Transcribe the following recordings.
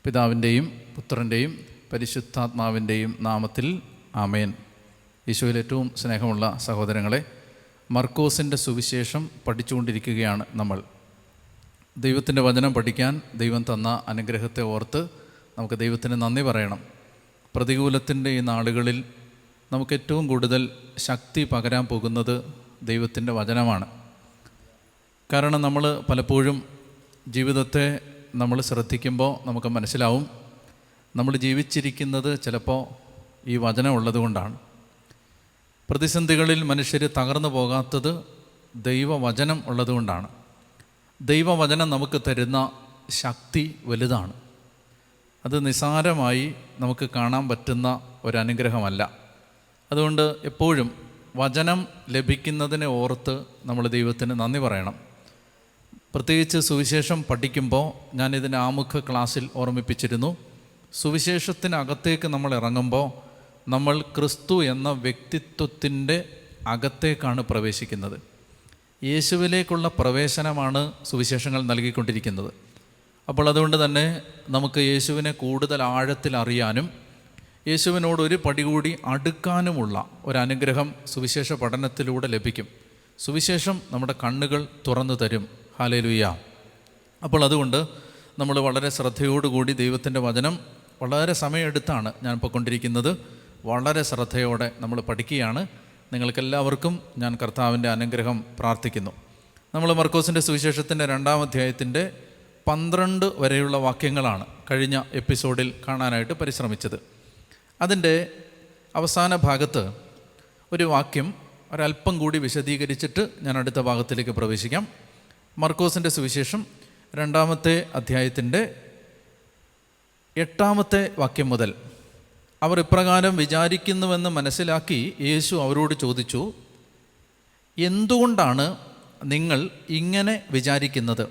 പിതാവിൻ്റെയും പുത്രൻ്റെയും പരിശുദ്ധാത്മാവിൻ്റെയും നാമത്തിൽ ആമേൻ. ഈശോയിൽ ഏറ്റവും സ്നേഹമുള്ള സഹോദരങ്ങളെ, മർക്കോസിൻ്റെ സുവിശേഷം പഠിച്ചുകൊണ്ടിരിക്കുകയാണ് നമ്മൾ. ദൈവത്തിൻ്റെ വചനം പഠിക്കാൻ ദൈവം തന്ന അനുഗ്രഹത്തെ ഓർത്ത് നമുക്ക് ദൈവത്തിന് നന്ദി പറയണം. പ്രതികൂലത്തിൻ്റെ ഈ നാളുകളിൽ നമുക്ക് ഏറ്റവും കൂടുതൽ ശക്തി പകരാൻ പോകുന്നത് ദൈവത്തിൻ്റെ വചനമാണ്. കാരണം നമ്മൾ പലപ്പോഴും ജീവിതത്തെ നമ്മൾ ശ്രദ്ധിക്കുമ്പോൾ നമുക്ക് മനസ്സിലാവും, നമ്മൾ ജീവിച്ചിരിക്കുന്നത് ചിലപ്പോൾ ഈ വചനം ഉള്ളതുകൊണ്ടാണ്. പ്രതിസന്ധികളിൽ മനുഷ്യർ തകർന്നു പോകാത്തത് ദൈവവചനം ഉള്ളതുകൊണ്ടാണ്. ദൈവവചനം നമുക്ക് തരുന്ന ശക്തി വലുതാണ്. അത് നിസ്സാരമായി നമുക്ക് കാണാൻ പറ്റുന്ന ഒരനുഗ്രഹമല്ല. അതുകൊണ്ട് എപ്പോഴും വചനം ലഭിക്കുന്നതിനെ ഓർത്ത് നമ്മൾ ദൈവത്തിന് നന്ദി പറയണം. പ്രത്യേകിച്ച് സുവിശേഷം പഠിക്കുമ്പോൾ ഞാനിതിൻ്റെ ആമുഖ ക്ലാസ്സിൽ ഓർമ്മിപ്പിച്ചിരുന്നു. സുവിശേഷത്തിനകത്തേക്ക് നമ്മൾ ഇറങ്ങുമ്പോൾ നമ്മൾ ക്രിസ്തു എന്ന വ്യക്തിത്വത്തിൻ്റെ അകത്തേക്കാണ് പ്രവേശിക്കുന്നത്. യേശുവിലേക്കുള്ള പ്രവേശനമാണ് സുവിശേഷങ്ങൾ നൽകിക്കൊണ്ടിരിക്കുന്നത്. അപ്പോൾ അതുകൊണ്ട് തന്നെ നമുക്ക് യേശുവിനെ കൂടുതൽ ആഴത്തിൽ അറിയാനും യേശുവിനോട് ഒരു പടി കൂടി അടുക്കാനുമുള്ള ഒരനുഗ്രഹം സുവിശേഷ പഠനത്തിലൂടെ ലഭിക്കും. സുവിശേഷം നമ്മുടെ കണ്ണുകൾ തുറന്നു തരും. ഹല്ലേലൂയ. അപ്പോൾ അതുകൊണ്ട് നമ്മൾ വളരെ ശ്രദ്ധയോടുകൂടി ദൈവത്തിൻ്റെ വചനം വളരെ സമയമെടുത്താണ് ഞാൻ പൊയ്ക്കൊണ്ടിരിക്കുന്നത്. വളരെ ശ്രദ്ധയോടെ നമ്മൾ പഠിക്കുകയാണ്. നിങ്ങൾക്കെല്ലാവർക്കും ഞാൻ കർത്താവിൻ്റെ അനുഗ്രഹം പ്രാർത്ഥിക്കുന്നു. നമ്മൾ മർക്കോസിൻ്റെ സുവിശേഷത്തിൻ്റെ 2-ാം അധ്യായത്തിൻ്റെ 12 വരെയുള്ള വാക്യങ്ങളാണ് കഴിഞ്ഞ എപ്പിസോഡിൽ കാണാനായിട്ട് പരിശ്രമിച്ചത്. അതിൻ്റെ അവസാന ഭാഗത്ത് ഒരു വാക്യം ഒരല്പം കൂടി വിശദീകരിച്ചിട്ട് ഞാൻ അടുത്ത ഭാഗത്തിലേക്ക് പ്രവേശിക്കാം. മർക്കോസിൻ്റെ സുവിശേഷം 2-ാമത്തെ അധ്യായത്തിൻ്റെ 8-ാമത്തെ വാക്യം മുതൽ, അവർ ഇപ്രകാരം വിചാരിക്കുന്നുവെന്ന് മനസ്സിലാക്കി യേശു അവരോട് ചോദിച്ചു, എന്തുകൊണ്ടാണ് നിങ്ങൾ ഇങ്ങനെ വിചാരിക്കുന്നത്,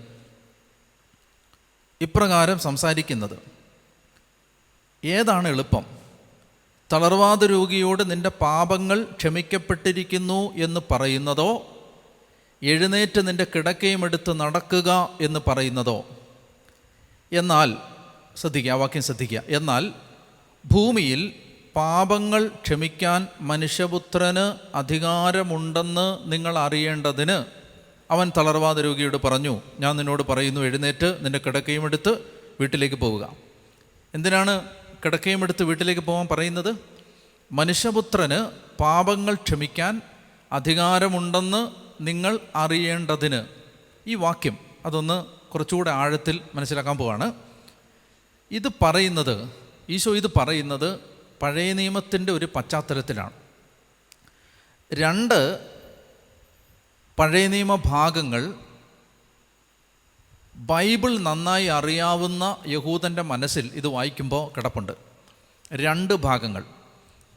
ഇപ്രകാരം സംസാരിക്കുന്നത്? ഏതാണ് എളുപ്പം, തളർവാദ രോഗിയോട് നിൻ്റെ പാപങ്ങൾ ക്ഷമിക്കപ്പെട്ടിരിക്കുന്നു എന്ന് പറയുന്നതോ, എഴുന്നേറ്റ് നിൻ്റെ കിടക്കയും എടുത്ത് നടക്കുക എന്ന് പറയുന്നതോ? എന്നാൽ ശ്രദ്ധിക്കുക, ആ വാക്യം ശ്രദ്ധിക്കുക. എന്നാൽ ഭൂമിയിൽ പാപങ്ങൾ ക്ഷമിക്കാൻ മനുഷ്യപുത്രന് അധികാരമുണ്ടെന്ന് നിങ്ങൾ അറിയേണ്ടതിന് അവൻ തളർവാദ രോഗിയോട് പറഞ്ഞു, ഞാൻ നിന്നോട് പറയുന്നു, എഴുന്നേറ്റ് നിൻ്റെ കിടക്കയും എടുത്ത് വീട്ടിലേക്ക് പോവുക. എന്തിനാണ് കിടക്കയും എടുത്ത് വീട്ടിലേക്ക് പോകാൻ പറയുന്നത്? മനുഷ്യപുത്രന് പാപങ്ങൾ ക്ഷമിക്കാൻ അധികാരമുണ്ടെന്ന് നിങ്ങൾ അറിയേണ്ടതിന്. ഈ വാക്യം അതൊന്ന് കുറച്ചുകൂടെ ആഴത്തിൽ മനസ്സിലാക്കാൻ പോവാണ്. ഇത് പറയുന്നത്, ഈശോ ഇത് പറയുന്നത് പഴയ നിയമത്തിൻ്റെ ഒരു പശ്ചാത്തലത്തിലാണ്. 2 പഴയ നിയമ ഭാഗങ്ങൾ ബൈബിൾ നന്നായി അറിയാവുന്ന യഹൂദൻ്റെ മനസ്സിൽ ഇത് വായിക്കുമ്പോൾ കിടപ്പുണ്ട്. 2 ഭാഗങ്ങൾ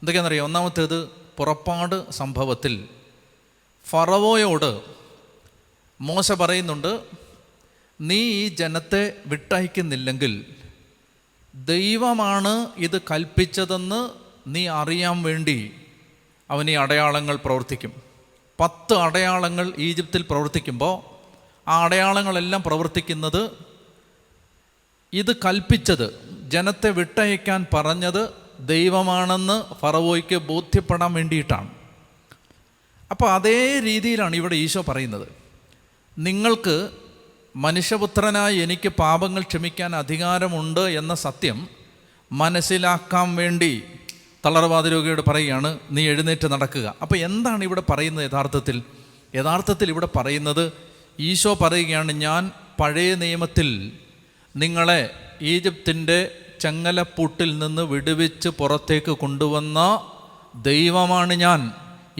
എന്തൊക്കെയാണെന്നറിയാം? ഒന്നാമത്തേത്, പുറപ്പാട് സംഭവത്തിൽ ഫറവോയോട് മോശ പറയുന്നുണ്ട്, നീ ഈ ജനത്തെ വിട്ടയക്കുന്നില്ലെങ്കിൽ ദൈവമാണ് ഇത് കൽപ്പിച്ചതെന്ന് നീ അറിയാൻ വേണ്ടി അവൻ ഈ അടയാളങ്ങൾ പ്രവർത്തിക്കും. 10 അടയാളങ്ങൾ ഈജിപ്തിൽ പ്രവർത്തിക്കുമ്പോൾ ആ അടയാളങ്ങളെല്ലാം പ്രവർത്തിക്കുന്നത് ഇത് കൽപ്പിച്ചത്, ജനത്തെ വിട്ടയക്കാൻ പറഞ്ഞത് ദൈവമാണെന്ന് ഫറവോയ്ക്ക് ബോധ്യപ്പെടാൻ വേണ്ടിയിട്ടാണ്. അപ്പോൾ അതേ രീതിയിലാണ് ഇവിടെ ഈശോ പറയുന്നത്, നിങ്ങൾക്ക് മനുഷ്യപുത്രനായി എനിക്ക് പാപങ്ങൾ ക്ഷമിക്കാൻ അധികാരമുണ്ട് എന്ന സത്യം മനസ്സിലാക്കാൻ വേണ്ടി തളർവാദ രോഗിയോട് പറയുകയാണ്, നീ എഴുന്നേറ്റ് നടക്കുക. അപ്പോൾ എന്താണ് ഇവിടെ പറയുന്നത്? യഥാർത്ഥത്തിൽ ഇവിടെ പറയുന്നത്, ഈശോ പറയുകയാണ്, ഞാൻ പഴയ നിയമത്തിൽ നിങ്ങളെ ഈജിപ്തിൻ്റെ ചങ്ങലപ്പൂട്ടിൽ നിന്ന് വിടുവിച്ച് പുറത്തേക്ക് കൊണ്ടുവന്ന ദൈവമാണ് ഞാൻ.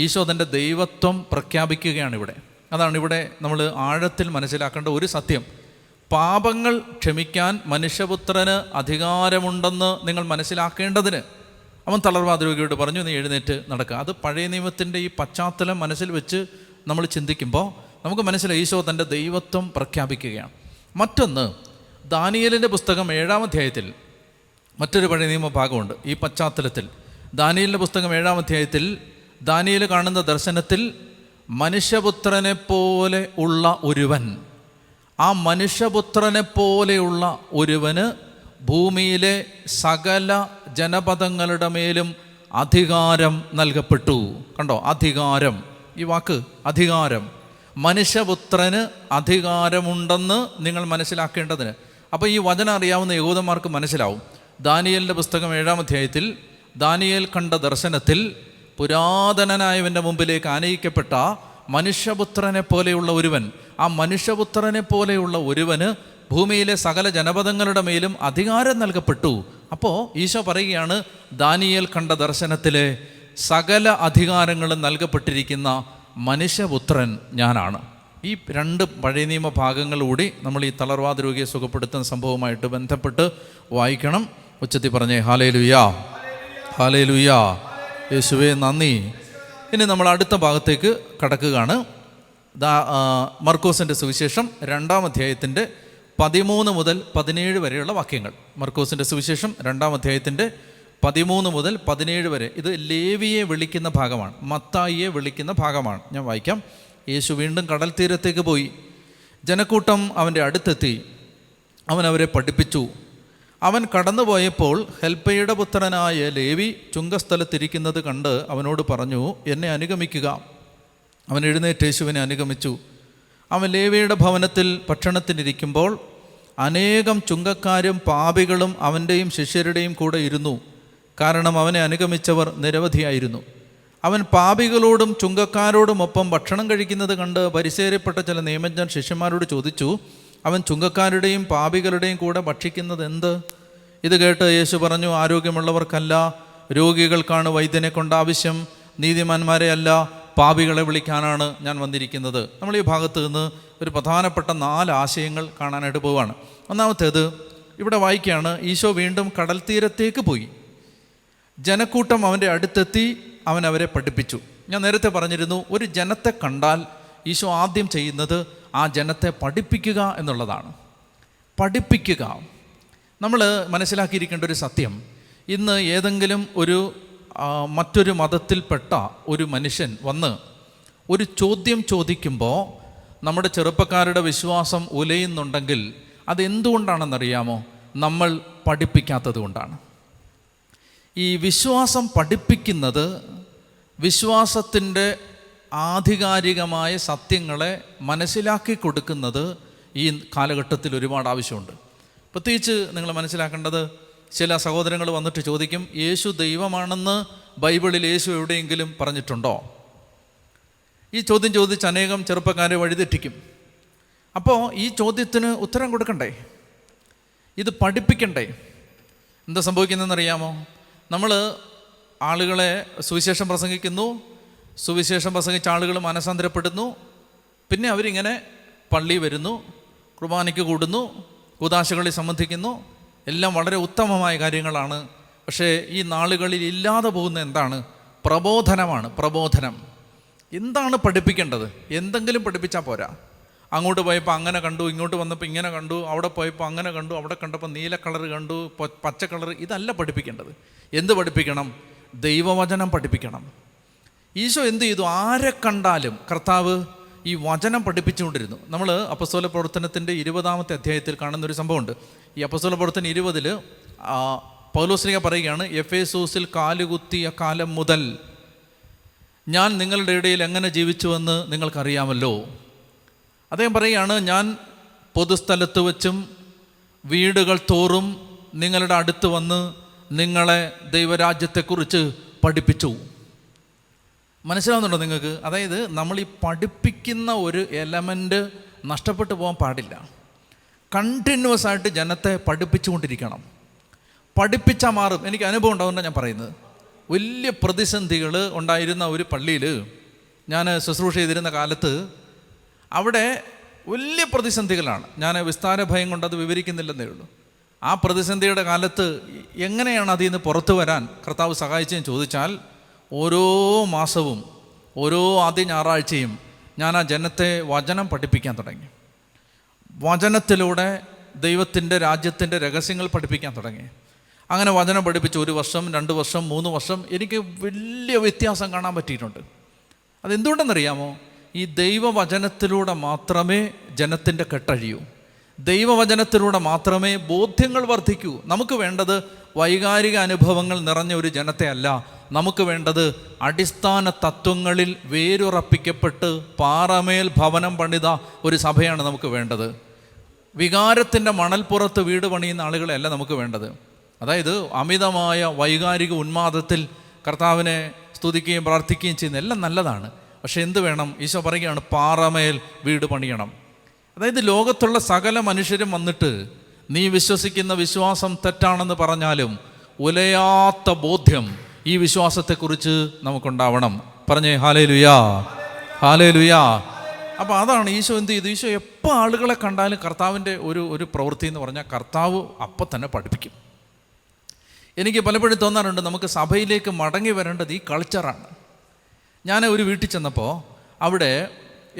ഈശോ തൻ്റെ ദൈവത്വം പ്രഖ്യാപിക്കുകയാണ് ഇവിടെ. അതാണ് ഇവിടെ നമ്മൾ ആഴത്തിൽ മനസ്സിലാക്കേണ്ട ഒരു സത്യം. പാപങ്ങൾ ക്ഷമിക്കാൻ മനുഷ്യപുത്രന് അധികാരമുണ്ടെന്ന് നിങ്ങൾ മനസ്സിലാക്കേണ്ടതിന് അവൻ തളർവാദ രോഗിയോട് പറഞ്ഞു, നീ എഴുന്നേറ്റ് നടക്കുക. അത് പഴയ നിയമത്തിൻ്റെ ഈ പശ്ചാത്തലം മനസ്സിൽ വെച്ച് നമ്മൾ ചിന്തിക്കുമ്പോൾ നമുക്ക് മനസ്സിലായി ഈശോ തൻ്റെ ദൈവത്വം പ്രഖ്യാപിക്കുകയാണ്. മറ്റൊന്ന്, ദാനിയേലിൻ്റെ പുസ്തകം 7-ാം അധ്യായത്തിൽ മറ്റൊരു പഴയ നിയമ ഭാഗമുണ്ട് ഈ പശ്ചാത്തലത്തിൽ. ദാനിയേലിൻ്റെ പുസ്തകം 7-ാം അധ്യായത്തിൽ ദാനിയേൽ കാണുന്ന ദർശനത്തിൽ മനുഷ്യപുത്രനെ പോലെ ഉള്ള ഒരുവൻ, ആ മനുഷ്യപുത്രനെ പോലെയുള്ള ഒരുവന് ഭൂമിയിലെ സകല ജനപദങ്ങളുടെ മേലും അധികാരം നൽകപ്പെട്ടു. കണ്ടോ, അധികാരം, ഈ വാക്ക് അധികാരം. മനുഷ്യപുത്രന് അധികാരമുണ്ടെന്ന് നിങ്ങൾ മനസ്സിലാക്കേണ്ടതിന്. അപ്പോൾ ഈ വചനം അറിയാവുന്ന യഹൂദന്മാർക്ക് മനസ്സിലാവും. ദാനിയേലിൻ്റെ പുസ്തകം 7-ാം അധ്യായത്തിൽ ദാനിയേൽ കണ്ട ദർശനത്തിൽ പുരാതനനായവൻ്റെ മുമ്പിലേക്ക് ആനയിക്കപ്പെട്ട മനുഷ്യപുത്രനെ പോലെയുള്ള ഒരുവൻ, ആ മനുഷ്യപുത്രനെ പോലെയുള്ള ഒരുവന് ഭൂമിയിലെ സകല ജനപദങ്ങളുടെ മേലും അധികാരം നൽകപ്പെട്ടു. അപ്പോൾ ഈശോ പറയുകയാണ്, ദാനിയേൽ കണ്ട ദർശനത്തിലെ സകല അധികാരങ്ങളും നൽകപ്പെട്ടിരിക്കുന്ന മനുഷ്യപുത്രൻ ഞാനാണ്. ഈ 2 പഴയ നിയമ ഭാഗങ്ങൾ കൂടി നമ്മൾ ഈ തളർവാദ രോഗിയെ സുഖപ്പെടുത്തുന്ന സംഭവമായിട്ട് ബന്ധപ്പെട്ട് വായിക്കണം. ഉച്ചത്തിൽ പറഞ്ഞേ ഹല്ലേലൂയാ, ഹല്ലേലൂയാ, യേശുവേ നന്ദി. ഇനി നമ്മൾ അടുത്ത ഭാഗത്തേക്ക് കടക്കുകയാണ്. മർക്കോസിൻ്റെ സുവിശേഷം 2-ാം അധ്യായത്തിൻ്റെ 13 മുതൽ 17 വരെയുള്ള വാക്യങ്ങൾ. മർക്കോസിൻ്റെ സുവിശേഷം 2-ാം അധ്യായത്തിൻ്റെ 13 മുതൽ 17 വരെ. ഇത് ലേവിയെ വിളിക്കുന്ന ഭാഗമാണ്, മത്തായിയെ വിളിക്കുന്ന ഭാഗമാണ്. ഞാൻ വായിക്കാം. യേശു വീണ്ടും കടൽ തീരത്തേക്ക് പോയി. ജനക്കൂട്ടം അവൻ്റെ അടുത്തെത്തി. അവൻ അവരെ പഠിപ്പിച്ചു. അവൻ കടന്നുപോയപ്പോൾ ഹെൽപ്പയുടെ പുത്രനായ ലേവി ചുങ്കസ്ഥലത്തിരിക്കുന്നത് കണ്ട് അവനോട് പറഞ്ഞു, എന്നെ അനുഗമിക്കുക. അവൻ എഴുന്നേറ്റ് യേശുവിനെ അനുഗമിച്ചു. അവൻ ലേവിയുടെ ഭവനത്തിൽ ഭക്ഷണത്തിനിരിക്കുമ്പോൾ അനേകം ചുങ്കക്കാരും പാപികളും അവൻ്റെയും ശിഷ്യരുടെയും കൂടെ ഇരുന്നു. കാരണം അവനെ അനുഗമിച്ചവർ നിരവധിയായിരുന്നു. അവൻ പാപികളോടും ചുങ്കക്കാരോടുമൊപ്പം ഭക്ഷണം കഴിക്കുന്നത് കണ്ട് പരിസേരപ്പെട്ട ചില നിയമജ്ഞർ ശിഷ്യന്മാരോട് ചോദിച്ചു, അവൻ ചുങ്കക്കാരുടെയും പാപികളുടെയും കൂടെ ഭക്ഷിക്കുന്നത് എന്ത്? ഇത് കേട്ട് യേശു പറഞ്ഞു, ആരോഗ്യമുള്ളവർക്കല്ല, രോഗികൾക്കാണ് വൈദ്യനെ കൊണ്ട് ആവശ്യം. നീതിമാന്മാരെ അല്ല, പാപികളെ വിളിക്കാനാണ് ഞാൻ വന്നിരിക്കുന്നത്. നമ്മൾ ഈ ഭാഗത്ത് നിന്ന് ഒരു പ്രധാനപ്പെട്ട 4 ആശയങ്ങൾ കാണാനായിട്ട് പോവുകയാണ്. ഒന്നാമത്തേത് ഇവിടെ വായിക്കുകയാണ്, ഈശോ വീണ്ടും കടൽ തീരത്തേക്ക് പോയി. ജനക്കൂട്ടം അവൻ്റെ അടുത്തെത്തി. അവൻ അവരെ പഠിപ്പിച്ചു. ഞാൻ നേരത്തെ പറഞ്ഞിരുന്നു, ഒരു ജനത്തെ കണ്ടാൽ ഈശോ ആദ്യം ചെയ്യുന്നത് ആ ജനത്തെ പഠിപ്പിക്കുക എന്നുള്ളതാണ്. പഠിപ്പിക്കുക. നമ്മൾ മനസ്സിലാക്കിയിരിക്കേണ്ട ഒരു സത്യം, ഇന്ന് ഏതെങ്കിലും മറ്റൊരു മതത്തിൽപ്പെട്ട ഒരു മനുഷ്യൻ വന്ന് ഒരു ചോദ്യം ചോദിക്കുമ്പോൾ നമ്മുടെ ചെറുപ്പക്കാരുടെ വിശ്വാസം ഉലയുന്നുണ്ടെങ്കിൽ അതെന്തുകൊണ്ടാണെന്നറിയാമോ? നമ്മൾ പഠിപ്പിക്കാത്തത് കൊണ്ടാണ്. ഈ വിശ്വാസം പഠിപ്പിക്കുന്നത്, വിശ്വാസത്തിൻ്റെ ആധികാരികമായ സത്യങ്ങളെ മനസ്സിലാക്കി കൊടുക്കുന്നത് ഈ കാലഘട്ടത്തിൽ ഒരുപാട് ആവശ്യമുണ്ട്. പ്രത്യേകിച്ച് നിങ്ങൾ മനസ്സിലാക്കേണ്ടത്, ചില സഹോദരങ്ങൾ വന്നിട്ട് ചോദിക്കും, യേശു ദൈവമാണെന്ന് ബൈബിളിൽ യേശു എവിടെയെങ്കിലും പറഞ്ഞിട്ടുണ്ടോ? ഈ ചോദ്യം ചോദിച്ച് അനേകം ചെറുപ്പക്കാരെ വഴിതെറ്റിക്കും. അപ്പോൾ ഈ ചോദ്യത്തിന് ഉത്തരം കൊടുക്കണ്ടേ? ഇത് പഠിപ്പിക്കണ്ടേ? എന്താ സംഭവിക്കുന്നതെന്നറിയാമോ? നമ്മൾ ആളുകളെ സുവിശേഷം പ്രസംഗിക്കുന്നു, സുവിശേഷം പ്രസംഗിച്ച ആളുകൾ മനസാന്തരപ്പെടുന്നു, പിന്നെ അവരിങ്ങനെ പള്ളി വരുന്നു, കുർബാനയ്ക്ക് കൂടുന്നു, കൂദാശകളിൽ സംബന്ധിക്കുന്നു. എല്ലാം വളരെ ഉത്തമമായ കാര്യങ്ങളാണ്. പക്ഷേ ഈ നാളുകളിൽ ഇല്ലാതെ പോകുന്ന എന്താണ്? പ്രബോധനമാണ്. പ്രബോധനം. എന്താണ് പഠിപ്പിക്കേണ്ടത്? എന്തെങ്കിലും പഠിപ്പിച്ചാൽ പോരാ. അങ്ങോട്ട് പോയപ്പോൾ അങ്ങനെ കണ്ടു, ഇങ്ങോട്ട് വന്നപ്പോൾ ഇങ്ങനെ കണ്ടു, അവിടെ പോയപ്പോൾ അങ്ങനെ കണ്ടു, അവിടെ കണ്ടപ്പോൾ നീല കളർ കണ്ടു, പച്ച കളർ. ഇതല്ല പഠിപ്പിക്കേണ്ടത്. എന്ത് പഠിപ്പിക്കണം? ദൈവവചനം പഠിപ്പിക്കണം. ഈശോ എന്ത് ചെയ്തു? ആരെ കണ്ടാലും കർത്താവ് ഈ വചനം പഠിപ്പിച്ചുകൊണ്ടിരുന്നു. നമ്മൾ അപ്പസ്തോല പ്രവർത്തനത്തിൻ്റെ 20-ാമത്തെ അധ്യായത്തിൽ കാണുന്നൊരു സംഭവമുണ്ട്. ഈ അപ്പസ്തോല പ്രവർത്തനം 20-ൽ പൗലോസ്ലീഹ പറയുകയാണ്, എഫേസോസിൽ കാലുകുത്തിയ കാലം മുതൽ ഞാൻ നിങ്ങളുടെ ഇടയിൽ എങ്ങനെ ജീവിച്ചുവെന്ന് നിങ്ങൾക്കറിയാമല്ലോ. അദ്ദേഹം പറയുകയാണ്, ഞാൻ പൊതുസ്ഥലത്ത് വച്ചും വീടുകൾ തോറും നിങ്ങളുടെ അടുത്ത് വന്ന് നിങ്ങളെ ദൈവരാജ്യത്തെക്കുറിച്ച് പഠിപ്പിച്ചു. മനസ്സിലാവുന്നുണ്ടോ നിങ്ങൾക്ക്? അതായത് നമ്മൾ ഈ പഠിപ്പിക്കുന്ന ഒരു എലമെൻ്റ് നഷ്ടപ്പെട്ടു പോകാൻ പാടില്ല. കണ്ടിന്യൂസ് ആയിട്ട് ജനത്തെ പഠിപ്പിച്ചുകൊണ്ടിരിക്കണം. പഠിപ്പിച്ചാൽ മാറും. എനിക്ക് അനുഭവം ഉണ്ടാവുന്ന ഞാൻ പറയുന്നത്. വലിയ പ്രതിസന്ധികൾ ഉണ്ടായിരുന്ന ഒരു പള്ളിയിൽ ഞാൻ ശുശ്രൂഷ ചെയ്തിരുന്ന കാലത്ത് അവിടെ വലിയ പ്രതിസന്ധികളാണ്. ഞാൻ വിസ്താര ഭയം കൊണ്ട് അത് വിവരിക്കുന്നില്ലെന്നേ ഉള്ളൂ. ആ പ്രതിസന്ധിയുടെ കാലത്ത് എങ്ങനെയാണ് അതിൽ നിന്ന് പുറത്തു വരാൻ കർത്താവ് സഹായിച്ചതെന്ന് ചോദിച്ചാൽ, ഓരോ മാസവും ഓരോ ആദ്യ ഞായറാഴ്ചയും ഞാൻ ആ ജനത്തെ വചനം പഠിപ്പിക്കാൻ തുടങ്ങി. വചനത്തിലൂടെ ദൈവത്തിൻ്റെ രാജ്യത്തിൻ്റെ രഹസ്യങ്ങൾ പഠിപ്പിക്കാൻ തുടങ്ങി. അങ്ങനെ വചനം പഠിപ്പിച്ച് 1 വർഷം, 2 വർഷം, 3 വർഷം എനിക്ക് വലിയ വ്യത്യാസം കാണാൻ പറ്റിയിട്ടുണ്ട്. അതെന്തുകൊണ്ടെന്നറിയാമോ? ഈ ദൈവവചനത്തിലൂടെ മാത്രമേ ജനത്തിൻ്റെ കെട്ടഴിയൂ. ദൈവവചനത്തിലൂടെ മാത്രമേ ബോധ്യങ്ങൾ വർദ്ധിക്കൂ. നമുക്ക് വേണ്ടത് വൈകാരിക അനുഭവങ്ങൾ നിറഞ്ഞ ഒരു ജനത്തെ അല്ല. നമുക്ക് വേണ്ടത് അടിസ്ഥാന തത്വങ്ങളിൽ വേരുറപ്പിക്കപ്പെട്ട് പാറമേൽ ഭവനം പണിത ഒരു സഭയാണ് നമുക്ക് വേണ്ടത്. വികാരത്തിൻ്റെ മണൽപ്പുറത്ത് വീട് പണിയുന്ന ആളുകളെയല്ല നമുക്ക് വേണ്ടത്. അതായത് അമിതമായ വൈകാരിക ഉന്മാദത്തിൽ കർത്താവിനെ സ്തുതിക്കുകയും പ്രാർത്ഥിക്കുകയും ചെയ്യുന്ന എല്ലാം നല്ലതാണ്. പക്ഷെ എന്ത് വേണം? ഈശോ പറയുകയാണ് പാറമേൽ വീട് പണിയണം. അതായത് ലോകത്തുള്ള സകല മനുഷ്യരും വന്നിട്ട് നീ വിശ്വസിക്കുന്ന വിശ്വാസം തെറ്റാണെന്ന് പറഞ്ഞാലും ഉലയാത്ത ബോധ്യം ഈ വിശ്വാസത്തെക്കുറിച്ച് നമുക്കുണ്ടാവണം. പറഞ്ഞേ ഹല്ലേലൂയാ, ഹല്ലേലൂയാ. അപ്പോൾ അതാണ് ഈശോ എന്ത് ചെയ്തു. ഈശോ എപ്പോൾ ആളുകളെ കണ്ടാലും കർത്താവിൻ്റെ ഒരു പ്രവൃത്തി എന്ന് പറഞ്ഞാൽ കർത്താവ് അപ്പം തന്നെ പഠിപ്പിക്കും. എനിക്ക് പലപ്പോഴും തോന്നാറുണ്ട് നമുക്ക് സഭയിലേക്ക് മടങ്ങി വരേണ്ടത് ഈ കൾച്ചറാണ്. ഞാൻ ഒരു വീട്ടിൽ ചെന്നപ്പോൾ അവിടെ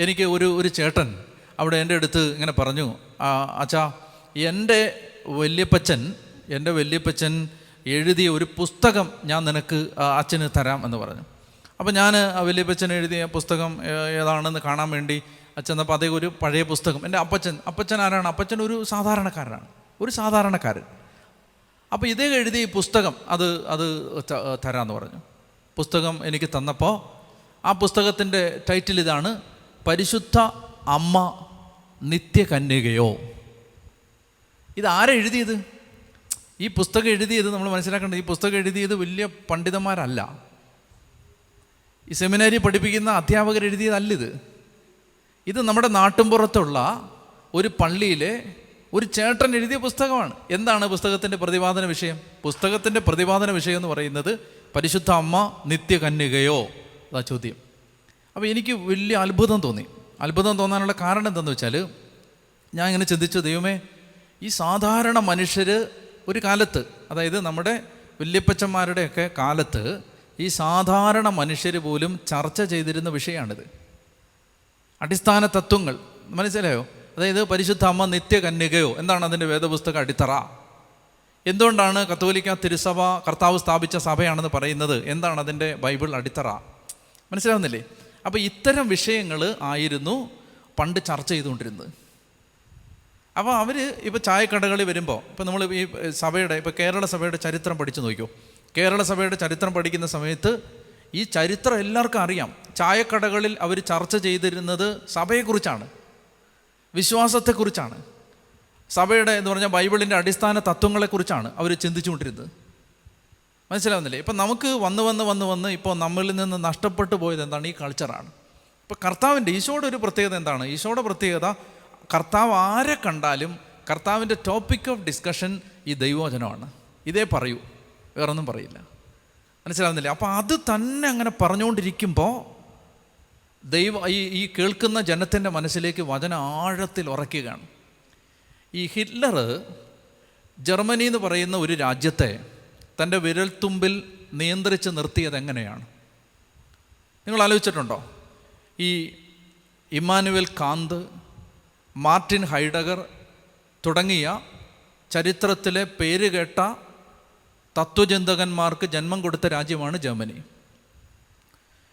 എനിക്ക് ഒരു ചേട്ടൻ അവിടെ എൻ്റെ അടുത്ത് ഇങ്ങനെ പറഞ്ഞു, അച്ഛാ എൻ്റെ വല്യപ്പച്ചൻ എഴുതിയ ഒരു പുസ്തകം ഞാൻ നിനക്ക് അച്ഛന് തരാം എന്ന് പറഞ്ഞു. അപ്പോൾ ഞാൻ ആ വല്യപ്പച്ചൻ എഴുതിയ പുസ്തകം ഏതാണെന്ന് കാണാൻ വേണ്ടി അച്ഛനപ്പോൾ അതേ ഒരു പഴയ പുസ്തകം. എൻ്റെ അപ്പച്ചൻ ആരാണ്? അപ്പച്ചൻ ഒരു സാധാരണക്കാരൻ. അപ്പോൾ ഇതേ എഴുതിയ ഈ പുസ്തകം അത് തരാമെന്ന് പറഞ്ഞു. പുസ്തകം എനിക്ക് തന്നപ്പോൾ ആ പുസ്തകത്തിൻ്റെ ടൈറ്റിൽ ഇതാണ്, പരിശുദ്ധ അമ്മ നിത്യകന്യകയോ. ഇതാരാ എഴുതിയത്? ഈ പുസ്തകം എഴുതിയത് നമ്മൾ മനസ്സിലാക്കേണ്ടത്, ഈ പുസ്തകം എഴുതിയത് വലിയ പണ്ഡിതന്മാരല്ല, ഈ സെമിനാരി പഠിപ്പിക്കുന്ന അധ്യാപകർ എഴുതിയതല്ലിത്. ഇത് നമ്മുടെ നാട്ടിൻപുറത്തുള്ള ഒരു പള്ളിയിലെ ഒരു ചേട്ടൻ എഴുതിയ പുസ്തകമാണ്. എന്താണ് പുസ്തകത്തിൻ്റെ പ്രതിപാദന വിഷയം? പുസ്തകത്തിൻ്റെ പ്രതിപാദന വിഷയം എന്ന് പറയുന്നത് പരിശുദ്ധ അമ്മ നിത്യകന്യകയോ, അതാ ചോദ്യം. അപ്പോൾ എനിക്ക് വലിയ അത്ഭുതം തോന്നാനുള്ള കാരണം എന്താണെന്ന് വെച്ചാൽ, ഞാൻ ഇങ്ങനെ ചിന്തിച്ചു, ദൈവമേ, ഈ സാധാരണ മനുഷ്യർ ഒരു കാലത്ത്, അതായത് നമ്മുടെ വല്യപ്പച്ചന്മാരുടെയൊക്കെ കാലത്ത് ഈ സാധാരണ മനുഷ്യർ പോലും ചർച്ച ചെയ്തിരുന്ന വിഷയമാണിത്. അടിസ്ഥാന തത്വങ്ങൾ മനസ്സിലായോ? അതായത് പരിശുദ്ധ അമ്മ നിത്യകന്യകയോ, എന്താണ് അതിൻ്റെ വേദപുസ്തക അടിത്തറ? എന്തുകൊണ്ടാണ് കത്തോലിക്ക തിരുസഭ കർത്താവ് സ്ഥാപിച്ച സഭയാണെന്ന് പറയുന്നത്? എന്താണ് അതിൻ്റെ ബൈബിൾ അടിത്തറ? മനസ്സിലാവുന്നില്ലേ? അപ്പോൾ ഇത്തരം വിഷയങ്ങൾ ആയിരുന്നു പണ്ട് ചർച്ച ചെയ്തുകൊണ്ടിരുന്നത്. അപ്പോൾ അവർ ഇപ്പോൾ ചായക്കടകളിൽ വരുമ്പോൾ, ഇപ്പോൾ നമ്മൾ ഈ സഭയുടെ, ഇപ്പോൾ കേരള സഭയുടെ ചരിത്രം പഠിച്ചു നോക്കിയോ. കേരള സഭയുടെ ചരിത്രം പഠിക്കുന്ന സമയത്ത് ഈ ചരിത്രം എല്ലാവർക്കും അറിയാം. ചായക്കടകളിൽ അവർ ചർച്ച ചെയ്തിരുന്നത് സഭയെക്കുറിച്ചാണ്, വിശ്വാസത്തെക്കുറിച്ചാണ്, സഭയുടെ എന്ന് പറഞ്ഞാൽ ബൈബിളിൻ്റെ അടിസ്ഥാന തത്വങ്ങളെക്കുറിച്ചാണ് അവർ ചിന്തിച്ചുകൊണ്ടിരുന്നത്. മനസ്സിലാവുന്നില്ലേ? ഇപ്പം നമുക്ക് വന്ന് ഇപ്പോൾ നമ്മളിൽ നിന്ന് നഷ്ടപ്പെട്ടു പോയത് എന്താണ്? ഈ കൾച്ചറാണ്. ഇപ്പോൾ കർത്താവിൻ്റെ, ഈശോയുടെ ഒരു പ്രത്യേകത എന്താണ്? ഈശോയുടെ പ്രത്യേകത, കർത്താവ് ആരെ കണ്ടാലും കർത്താവിൻ്റെ ടോപ്പിക് ഓഫ് ഡിസ്കഷൻ ഈ ദൈവവചനമാണ്. ഇതേ പറയൂ, വേറൊന്നും പറയില്ല. മനസ്സിലാവുന്നില്ലേ? അപ്പോൾ അത് തന്നെ അങ്ങനെ പറഞ്ഞുകൊണ്ടിരിക്കുമ്പോൾ ഈ കേൾക്കുന്ന ജനത്തിൻ്റെ മനസ്സിലേക്ക് വചനം ആഴത്തിൽ ഉറയ്ക്കുകയാണ്. ഈ ഹിറ്റ്ലർ ജർമ്മനി എന്ന് പറയുന്ന ഒരു രാജ്യത്തെ തൻ്റെ വിരൽത്തുമ്പിൽ നിയന്ത്രിച്ച് നിർത്തിയത് എങ്ങനെയാണ്? നിങ്ങൾ ആലോചിച്ചിട്ടുണ്ടോ? ഈ ഇമ്മാനുവൽ കാന്ത്, മാർട്ടിൻ ഹൈഡഗർ തുടങ്ങിയ ചരിത്രത്തിലെ പേരുകേട്ട തത്വചിന്തകന്മാർക്ക് ജന്മം കൊടുത്ത രാജ്യമാണ് ജർമ്മനി.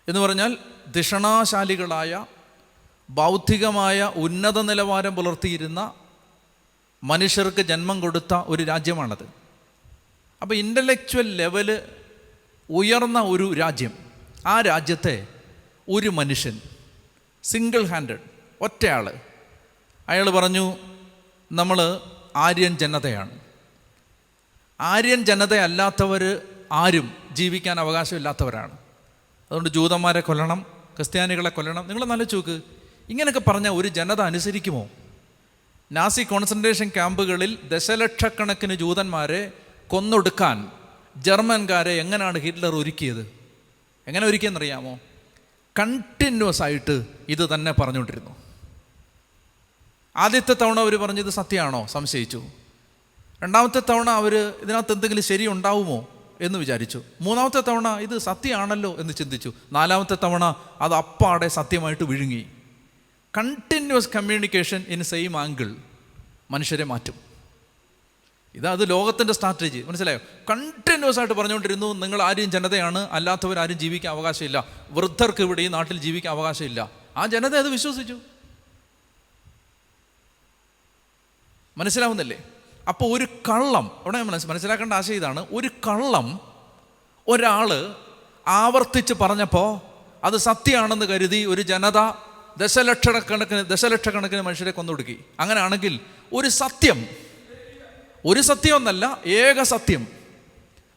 എന്ന് പറഞ്ഞാൽ ധിഷണാശാലികളായ, ബൗദ്ധികമായ ഉന്നത നിലവാരം പുലർത്തിയിരുന്ന മനുഷ്യർക്ക് ജന്മം കൊടുത്ത ഒരു രാജ്യമാണത്. അപ്പോൾ ഇൻ്റലക്ച്വൽ ലെവല് ഉയർന്ന ഒരു രാജ്യം. ആ രാജ്യത്തെ ഒരു മനുഷ്യൻ, സിംഗിൾ ഹാൻഡഡ്, ഒറ്റയാൾ, അയാൾ പറഞ്ഞു, നമ്മൾ ആര്യൻ ജനതയാണ്. ആര്യൻ ജനതയല്ലാത്തവർ ആരും ജീവിക്കാൻ അവകാശമില്ലാത്തവരാണ്. അതുകൊണ്ട് ജൂതന്മാരെ കൊല്ലണം, ക്രിസ്ത്യാനികളെ കൊല്ലണം. നിങ്ങൾ നല്ല ചോക്ക്, ഇങ്ങനെയൊക്കെ പറഞ്ഞാൽ ഒരു ജനത അനുസരിക്കുമോ? നാസി കോൺസെൻട്രേഷൻ ക്യാമ്പുകളിൽ ദശലക്ഷക്കണക്കിന് ജൂതന്മാരെ കൊന്നൊടുക്കാൻ ജർമ്മൻകാരെ എങ്ങനെയാണ് ഹിറ്റ്ലർ ഒരുക്കിയത്? എങ്ങനെ ഒരുക്കിയെന്നറിയാമോ? കണ്ടിന്യൂസ് ആയിട്ട് ഇത് തന്നെ പറഞ്ഞുകൊണ്ടിരുന്നു. ആദ്യത്തെ തവണ അവർ പറഞ്ഞത് സത്യമാണോ? സംശയിച്ചു. രണ്ടാമത്തെ തവണ അവർ ഇതിനകത്ത് എന്തെങ്കിലും ശരി ഉണ്ടാവുമോ എന്ന് വിചാരിച്ചു. മൂന്നാമത്തെ തവണ ഇത് സത്യമാണല്ലോ എന്ന് ചിന്തിച്ചു. നാലാമത്തെ തവണ അത് അപ്പാടെ സത്യമായിട്ട് വിഴുങ്ങി. Continuous communication in same angle മനുഷ്യരെ മാറ്റും. അത് ലോകത്തിൻ്റെ സ്ട്രാറ്റജി. മനസ്സിലായോ? കണ്ടിന്യൂസ് ആയിട്ട് പറഞ്ഞുകൊണ്ടിരുന്നു, നിങ്ങൾ ആരും ജനതയാണ്, അല്ലാത്തവരാരും ജീവിക്കാൻ അവകാശമില്ല, വൃദ്ധർക്ക് ഇവിടെ ഈ നാട്ടിൽ ജീവിക്കാൻ അവകാശമില്ല. ആ ജനത അത് വിശ്വസിച്ചു. മനസ്സിലാവുന്നില്ലേ? അപ്പോൾ ഒരു കള്ളം, അവിടെ മനസ്സിലാക്കേണ്ട ആശയം ഇതാണ്. ഒരു കള്ളം ഒരാൾ ആവർത്തിച്ച് പറഞ്ഞപ്പോൾ അത് സത്യമാണെന്ന് കരുതി ഒരു ജനത ദശലക്ഷക്കണക്കിന് മനുഷ്യരെ കൊന്നൊടുക്കി. അങ്ങനെയാണെങ്കിൽ ഒരു സത്യം എന്നല്ല, ഏക സത്യം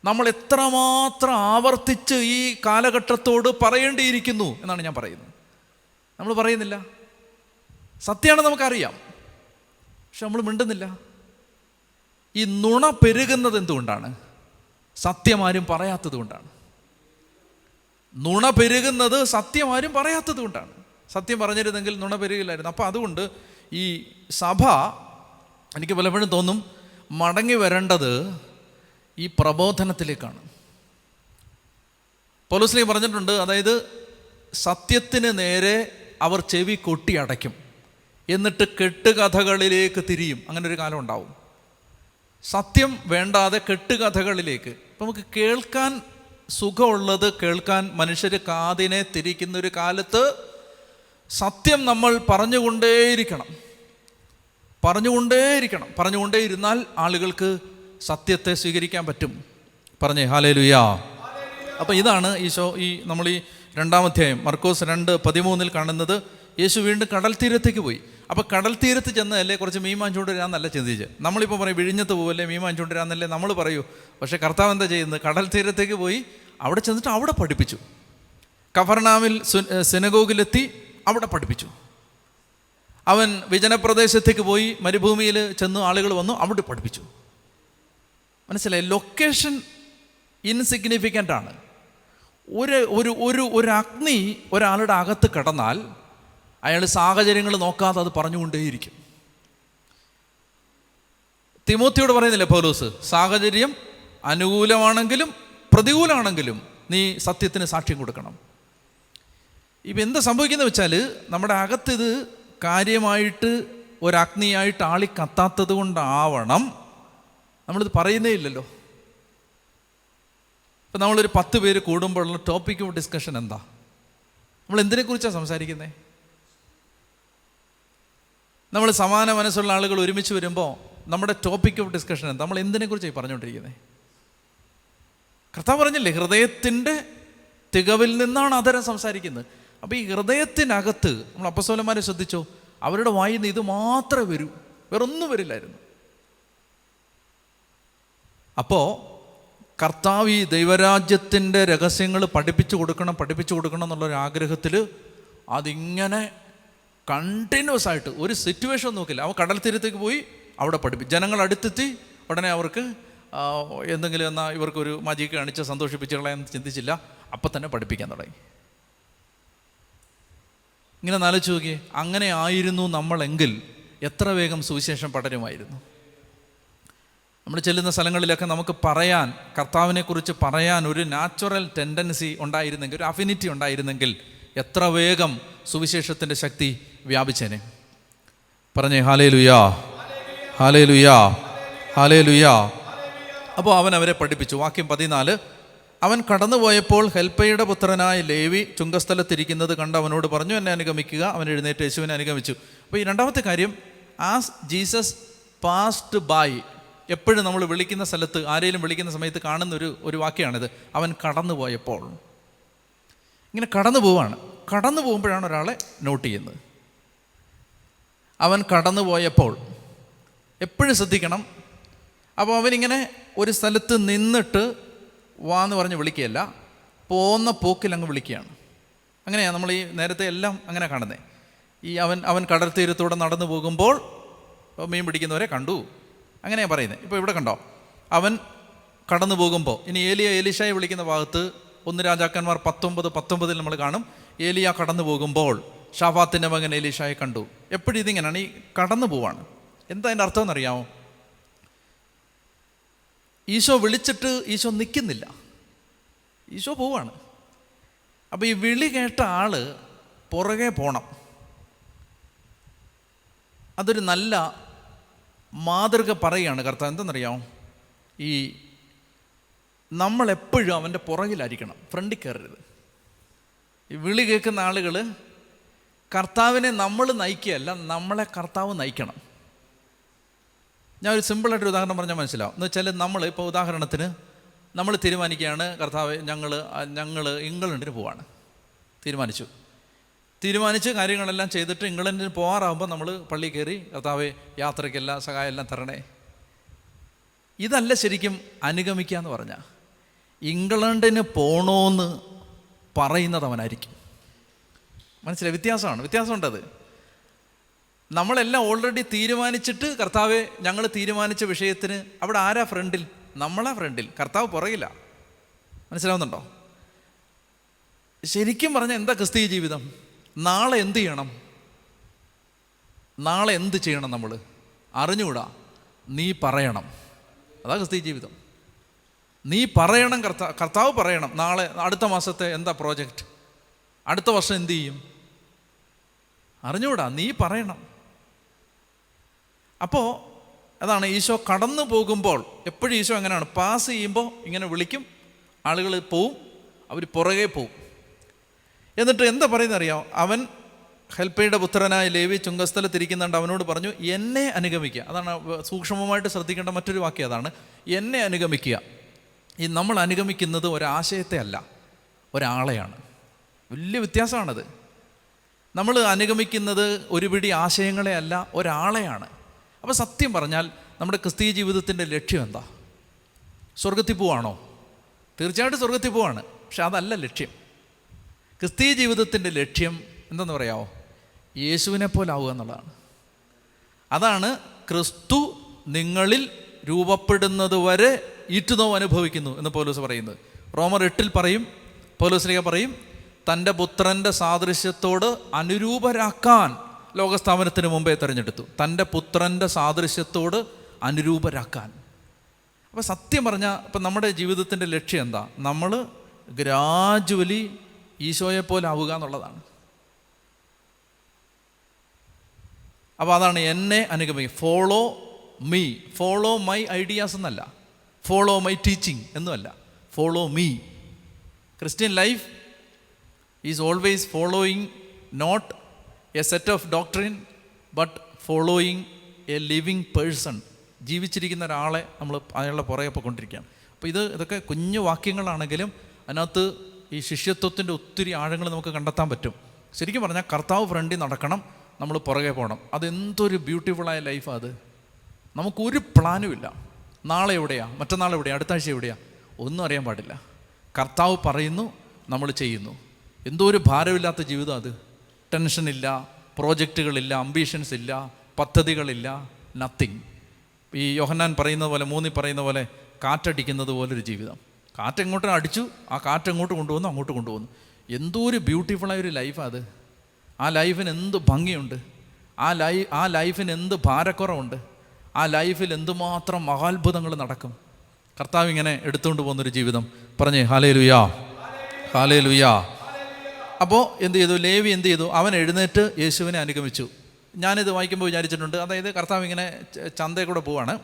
നമ്മൾ എത്രമാത്രം ആവർത്തിച്ച് ഈ കാലഘട്ടത്തോട് പറയേണ്ടിയിരിക്കുന്നു എന്നാണ് ഞാൻ പറയുന്നത്. നമ്മൾ പറയുന്നില്ല. സത്യമാണ് നമുക്കറിയാം, പക്ഷെ നമ്മൾ മിണ്ടുന്നില്ല. ഈ നുണ പെരുകുന്നത് എന്തുകൊണ്ടാണ്? സത്യമാരും പറയാത്തത് കൊണ്ടാണ്. നുണ പെരുകുന്നത് സത്യമാരും പറയാത്തത് കൊണ്ടാണ്. സത്യം പറഞ്ഞിരുന്നെങ്കിൽ നുണ പെരുകില്ലായിരുന്നു. അപ്പോൾ അതുകൊണ്ട് ഈ സഭ, എനിക്ക് പലപ്പോഴും തോന്നും, മടങ്ങി വരേണ്ടത് ഈ പ്രബോധനത്തിലേക്കാണ്. പൗലോസ് പറഞ്ഞിട്ടുണ്ട്, അതായത് സത്യത്തിന് നേരെ അവർ ചെവി കൊട്ടി അടയ്ക്കും, എന്നിട്ട് കെട്ടുകഥകളിലേക്ക് തിരിയും. അങ്ങനെ ഒരു കാലം ഉണ്ടാവും. സത്യം വേണ്ടാതെ കെട്ടുകഥകളിലേക്ക്. ഇപ്പം നമുക്ക് കേൾക്കാൻ സുഖമുള്ളത് കേൾക്കാൻ മനുഷ്യർ കാതിനെ തിരിക്കുന്നൊരു കാലത്ത് സത്യം നമ്മൾ പറഞ്ഞുകൊണ്ടേയിരുന്നാൽ ആളുകൾക്ക് സത്യത്തെ സ്വീകരിക്കാൻ പറ്റും. പറഞ്ഞേ ഹല്ലേലൂയാ. അപ്പം ഇതാണ് നമ്മൾ ഈ 2-ാം അധ്യായം മർക്കോസ് 2:13 കാണുന്നത്. യേശു വീണ്ടും കടൽ തീരത്തേക്ക് പോയി. അപ്പോൾ കടൽ തീരത്ത് ചെന്നല്ലേ കുറച്ച് മീൻ വാങ്ങിച്ചുകൊണ്ട് വരാമെന്നല്ല ചിന്തിച്ച്. നമ്മളിപ്പോൾ പറയും വിഴിഞ്ഞത്ത് പോവല്ലേ മീൻ വാങ്ങിച്ചുകൊണ്ട് വരാമെന്നല്ലേ നമ്മൾ പറയൂ. പക്ഷേ കർത്താവ് എന്താ ചെയ്യുന്നത്? കടൽ തീരത്തേക്ക് പോയി അവിടെ ചെന്നിട്ട് അവിടെ പഠിപ്പിച്ചു. കഫർനാമിൽ സിനഗോഗിലെത്തി അവിടെ പഠിപ്പിച്ചു. അവൻ വിജനപ്രദേശത്തേക്ക് പോയി, മരുഭൂമിയിൽ ചെന്ന് ആളുകൾ വന്നു, അവിടെ പഠിപ്പിച്ചു. മനസ്സിലായി? ലൊക്കേഷൻ ഇൻസിഗ്നിഫിക്കൻ്റ് ആണ്. ഒരു അഗ്നി ഒരാളുടെ അകത്ത് കിടന്നാൽ അയാൾ സാഹചര്യങ്ങൾ നോക്കാതെ അത് പറഞ്ഞുകൊണ്ടേയിരിക്കും. തിമോത്തിയോട് പറയുന്നില്ലേ പൗലോസ്, സാഹചര്യം അനുകൂലമാണെങ്കിലും പ്രതികൂലമാണെങ്കിലും നീ സത്യത്തിന് സാക്ഷ്യം കൊടുക്കണം. ഇപ്പം എന്താ സംഭവിക്കുന്നത് വെച്ചാൽ, നമ്മുടെ അകത്തിത് കാര്യമായിട്ട് ഒരഗ്നിയായിട്ട് ആളിക്കത്താത്തത് കൊണ്ടാവണം നമ്മളിത് പറയുന്നേ ഇല്ലല്ലോ. ഇപ്പം നമ്മളൊരു 10 പേര് കൂടുമ്പോഴുള്ള ടോപ്പിക് ഓഫ് ഡിസ്കഷൻ എന്താ? നമ്മൾ എന്തിനെക്കുറിച്ചാണ് സംസാരിക്കുന്നത്? നമ്മൾ സമാന മനസ്സുള്ള ആളുകൾ ഒരുമിച്ച് വരുമ്പോൾ നമ്മുടെ ടോപ്പിക് ഓഫ് ഡിസ്കഷൻ എന്താ? നമ്മൾ എന്തിനെക്കുറിച്ചാണ് പറഞ്ഞുകൊണ്ടിരിക്കുന്നത്? കർത്താവ് പറഞ്ഞില്ലേ, ഹൃദയത്തിൻ്റെ തികവിൽ നിന്നാണ് അധരം സംസാരിക്കുന്നത്. അപ്പോൾ ഈ ഹൃദയത്തിനകത്ത് നമ്മൾ അപ്പസ്തോലന്മാരെ ശ്രദ്ധിച്ചോ, അവരുടെ വായിൽ നിന്ന് ഇത് മാത്രമേ വരൂ, വേറൊന്നും വരില്ലായിരുന്നു. അപ്പോൾ കർത്താവ് ഈ ദൈവരാജ്യത്തിൻ്റെ രഹസ്യങ്ങൾ പഠിപ്പിച്ചു കൊടുക്കണം എന്നുള്ളൊരാഗ്രഹത്തിൽ അതിങ്ങനെ കണ്ടിന്യൂസ് ആയിട്ട് ഒരു സിറ്റുവേഷൻ നോക്കില്ല. അവൻ കടൽ തീരത്തേക്ക് പോയി അവിടെ പഠിപ്പിച്ചു. ജനങ്ങൾ അടുത്തെത്തി ഉടനെ അവർക്ക് എന്തെങ്കിലും എന്നാൽ ഇവർക്കൊരു മജിക്ക് കാണിച്ച് സന്തോഷിപ്പിച്ച് കളയാൻ ചിന്തിച്ചില്ല, അപ്പം തന്നെ പഠിപ്പിക്കാൻ തുടങ്ങി. ഇങ്ങനെ ആലോചിച്ച് നോക്കിയേ, അങ്ങനെ ആയിരുന്നു നമ്മളെങ്കിൽ എത്ര വേഗം സുവിശേഷം പടരുമായിരുന്നു. നമ്മൾ ചെല്ലുന്ന സ്ഥലങ്ങളിലൊക്കെ നമുക്ക് പറയാൻ, കർത്താവിനെക്കുറിച്ച് പറയാൻ ഒരു നാച്ചുറൽ ടെൻഡൻസി ഉണ്ടായിരുന്നെങ്കിൽ, ഒരു അഫിനിറ്റി ഉണ്ടായിരുന്നെങ്കിൽ എത്ര വേഗം സുവിശേഷത്തിൻ്റെ ശക്തി വ്യാപിച്ചേനെ. പറഞ്ഞേ ഹല്ലേലൂയാ, ഹല്ലേലൂയാ, ഹല്ലേലൂയാ. അപ്പോൾ അവൻ അവരെ പഠിപ്പിച്ചു. വാക്യം 14, അവൻ കടന്നുപോയപ്പോൾ ഹെൽപ്പയുടെ പുത്രനായ ലേവി ചുങ്കസ്ഥലത്തിരിക്കുന്നത് കണ്ട് അവനോട് പറഞ്ഞു, എന്നെ അനുഗമിക്കുക. അവൻ എഴുന്നേറ്റ് യേശുവിനെ അനുഗമിച്ചു. അപ്പോൾ ഈ രണ്ടാമത്തെ കാര്യം, ആസ് ജീസസ് പാസ്ഡ് ബൈ. എപ്പോഴും നമ്മൾ വിളിക്കുന്ന സ്ഥലത്ത്, ആരെങ്കിലും വിളിക്കുന്ന സമയത്ത് കാണുന്ന ഒരു വാക്യമാണിത്. അവൻ കടന്നുപോയപ്പോൾ. ഇങ്ങനെ കടന്നു പോകുമ്പോഴാണ് ഒരാളെ നോട്ട് ചെയ്യുന്നത്. അവൻ കടന്നുപോയപ്പോൾ എപ്പോഴും ശ്രദ്ധിക്കണം. അപ്പോൾ അവനിങ്ങനെ ഒരു സ്ഥലത്ത് നിന്നിട്ട് വാന്ന് പറഞ്ഞ് വിളിക്കുകയല്ല, പോകുന്ന പോക്കിൽ അങ്ങ് വിളിക്കുകയാണ്. അങ്ങനെയാണ് നമ്മൾ ഈ നേരത്തെ എല്ലാം അങ്ങനെ കാണുന്നത്. ഈ അവൻ കടൽ തീരത്തൂടെ നടന്നു പോകുമ്പോൾ മീൻ പിടിക്കുന്നവരെ കണ്ടു, അങ്ങനെയാണ് പറയുന്നത്. ഇപ്പോൾ ഇവിടെ കണ്ടോ, അവൻ കടന്നു പോകുമ്പോൾ. ഇനി ഏലിശായെ വിളിക്കുന്ന ഭാഗത്ത് 1 രാജാക്കന്മാർ 19:19 നമ്മൾ കാണും, ഏലിയ കടന്നു പോകുമ്പോൾ ഷാഫാത്തിൻ്റെ മകൻ ഏലീഷായെ കണ്ടു. എപ്പോഴും ഇതിങ്ങനെയാണ്, ഈ കടന്നു പോവാണ്. എന്താ അതിൻ്റെ അർത്ഥം എന്നറിയാമോ? ഈശോ വിളിച്ചിട്ട് ഈശോ നിൽക്കുന്നില്ല, ഈശോ പോവാണ്. അപ്പോൾ ഈ വിളി കേട്ട ആള് പുറകെ പോണം. അതൊരു നല്ല മാതൃക പറയുകയാണ് കർത്താവ്. എന്തെന്നറിയാമോ? ഈ നമ്മളെപ്പോഴും അവൻ്റെ പുറകിലായിരിക്കണം, ഫ്രണ്ടിൽ കയറരുത്. ഈ വിളി കേൾക്കുന്ന ആളുകൾ കർത്താവിനെ നമ്മൾ നയിക്കുകയല്ല, നമ്മളെ കർത്താവ് നയിക്കണം. ഞാൻ ഒരു സിമ്പിളായിട്ടൊരു ഉദാഹരണം പറഞ്ഞാൽ മനസ്സിലാവും. എന്ന് വെച്ചാൽ നമ്മൾ ഇപ്പോൾ ഉദാഹരണത്തിന് നമ്മൾ തീരുമാനിക്കുകയാണ്, കർത്താവ് ഞങ്ങൾ ഇംഗ്ലണ്ടിന് പോവാണ്. തീരുമാനിച്ച് കാര്യങ്ങളെല്ലാം ചെയ്തിട്ട് ഇംഗ്ലണ്ടിന് പോകാറാകുമ്പോൾ നമ്മൾ പള്ളി കയറി, കർത്താവെ യാത്രയ്ക്കെല്ലാം സഹായം എല്ലാം തരണേ. ഇതല്ല ശരിക്കും അനുഗമിക്കുക എന്ന് പറഞ്ഞാൽ. ഇംഗ്ലണ്ടിന് പോകണമെന്ന് പറയുന്നത് അവനായിരിക്കും. മനസ്സിലായി? വ്യത്യാസമുണ്ടത്. നമ്മളെല്ലാം ഓൾറെഡി തീരുമാനിച്ചിട്ട്, കർത്താവെ ഞങ്ങൾ തീരുമാനിച്ച വിഷയത്തിന് അവിടെ ആരാ ഫ്രണ്ടിൽ? നമ്മളാ ഫ്രണ്ടിൽ, കർത്താവ് പുറകില്ല. മനസ്സിലാവുന്നുണ്ടോ? ശരിക്കും പറഞ്ഞാൽ എന്താ ക്രിസ്തീയ ജീവിതം? നാളെ എന്ത് ചെയ്യണം, നാളെ എന്ത് ചെയ്യണം നമ്മൾ അറിഞ്ഞുകൂടാ, നീ പറയണം. അതാ ക്രിസ്തീയ ജീവിതം. നീ പറയണം, കർത്താവ് പറയണം. നാളെ അടുത്ത മാസത്തെ എന്താ പ്രോജക്റ്റ്, അടുത്ത വർഷം എന്ത് ചെയ്യും അറിഞ്ഞുകൂടാ, നീ പറയണം. അപ്പോൾ അതാണ് ഈശോ കടന്നു പോകുമ്പോൾ എപ്പോഴും ഈശോ അങ്ങനെയാണ്. പാസ് ചെയ്യുമ്പോൾ ഇങ്ങനെ വിളിക്കും, ആളുകൾ പോവും, അവർ പുറകെ പോവും. എന്നിട്ട് എന്താ പറയുന്നത് അറിയാമോ? അവൻ ഹെൽപ്പയുടെ പുത്രനായ ലേവി ചുങ്കസ്ഥലത്തിരിക്കുന്നുണ്ട്. അവനോട് പറഞ്ഞു, എന്നെ അനുഗമിക്കുക. അതാണ് സൂക്ഷ്മമായിട്ട് ശ്രദ്ധിക്കേണ്ട മറ്റൊരു വാക്യം, അതാണ് എന്നെ അനുഗമിക്കുക. ഈ നമ്മൾ അനുഗമിക്കുന്നത് ഒരാശയത്തെ അല്ല, ഒരാളെയാണ്. വലിയ വ്യത്യാസമാണത്. നമ്മൾ അനുഗമിക്കുന്നത് ഒരു പിടി ആശയങ്ങളെ അല്ല, ഒരാളെയാണ്. അപ്പോൾ സത്യം പറഞ്ഞാൽ നമ്മുടെ ക്രിസ്തീയ ജീവിതത്തിൻ്റെ ലക്ഷ്യം എന്താ? സ്വർഗത്തിൽ പോവാണോ? തീർച്ചയായിട്ടും സ്വർഗത്തിൽ പോവാണ്. പക്ഷെ അതല്ല ലക്ഷ്യം. ക്രിസ്തീയ ജീവിതത്തിൻ്റെ ലക്ഷ്യം എന്തെന്ന് പറയാമോ? യേശുവിനെ പോലെ ആവുക എന്നുള്ളതാണ്. അതാണ് ക്രിസ്തു നിങ്ങളിൽ രൂപപ്പെടുന്നത് വരെ ഈറ്റുനോവ് അനുഭവിക്കുന്നു എന്ന് പൗലോസ് പറയുന്നത്. റോമർ 8 പറയും, പൗലോസ്ലീഹ പറയും, തൻ്റെ പുത്രൻ്റെ സാദൃശ്യത്തോട് അനുരൂപരാക്കാൻ ലോകസ്ഥാപനത്തിന് മുമ്പേ തിരഞ്ഞെടുത്തു. തൻ്റെ പുത്രൻ്റെ സാദൃശ്യത്തോട് അനുരൂപരാക്കാൻ. അപ്പോൾ സത്യം പറഞ്ഞാൽ ഇപ്പം നമ്മുടെ ജീവിതത്തിൻ്റെ ലക്ഷ്യം എന്താ? നമ്മൾ ഗ്രാജുവലി ഈശോയെപ്പോലെ ആവുക എന്നുള്ളതാണ്. അപ്പോൾ അതാണ് എന്നെ അനുഗമിക്കുക. Follow me, follow my ideas എന്നല്ല, ഫോളോ മൈ ടീച്ചിങ് എന്നുമല്ല, follow me. Christian life is always following not a set of doctrine but following a living person. ജീവിച്ചിരിക്കുന്ന ഒരാളെ നമ്മൾ അയാളുടെ പുറകെ പോയിക്കൊണ്ടിരിക്കുകയാണ്. അപ്പോൾ ഇതൊക്കെ കുഞ്ഞു വാക്യങ്ങളാണെങ്കിലും അതിനകത്ത് ഈ ശിഷ്യത്വത്തിൻ്റെ ഒത്തിരി ആഴങ്ങൾ നമുക്ക് കണ്ടെത്താൻ പറ്റും. ശരിക്കും പറഞ്ഞാൽ കർത്താവ് ഫ്രണ്ടിൽ നടക്കണം, നമ്മൾ പുറകെ പോകണം. അതെന്തൊരു ബ്യൂട്ടിഫുള്ളായ ലൈഫാണ് അത്. നമുക്കൊരു പ്ലാനും ഇല്ല. നാളെ എവിടെയാണ്, മറ്റന്നാൾ എവിടെയാണ്, അടുത്ത ആഴ്ച എവിടെയാണ്, ഒന്നും അറിയാൻ പാടില്ല. കർത്താവ് പറയുന്നു, നമ്മൾ ചെയ്യുന്നു. എന്തോ ഒരു ഭാരമില്ലാത്ത ജീവിതം അത്. ടെൻഷനില്ല, പ്രോജക്റ്റുകളില്ല, അംബീഷൻസ് ഇല്ല, പദ്ധതികളില്ല, നത്തിങ്. ഈ യോഹന്നാൻ പറയുന്നത് പോലെ, 3 പറയുന്ന പോലെ, കാറ്റടിക്കുന്നത് പോലൊരു ജീവിതം. കാറ്റെങ്ങോട്ടും അടിച്ചു, ആ കാറ്റെങ്ങോട്ട് കൊണ്ടുവന്നു, അങ്ങോട്ട് കൊണ്ടുവന്നു. എന്തോ ഒരു ബ്യൂട്ടിഫുള്ളായൊരു ലൈഫാണ് അത്. ആ ലൈഫിന് എന്ത് ഭംഗിയുണ്ട്, ആ ലൈഫിന് എന്ത് ഭാരക്കുറവുണ്ട്, ആ ലൈഫിൽ എന്തുമാത്രം മഹാത്ഭുതങ്ങൾ നടക്കും. കർത്താവ് ഇങ്ങനെ എടുത്തുകൊണ്ട് പോകുന്നൊരു ജീവിതം. പറഞ്ഞേ ഹല്ലേലൂയാ, ഹല്ലേലൂയാ. അപ്പോൾ എന്ത് ചെയ്തു? ലേവി എന്ത് ചെയ്തു? അവൻ എഴുന്നേറ്റ് യേശുവിനെ അനുഗമിച്ചു. ഞാനിത് വായിക്കുമ്പോൾ വിചാരിച്ചിട്ടുണ്ട്, അതായത് കർത്താവ് ഇങ്ങനെ ചന്തയിൽ കൂടെ പോവാണ്.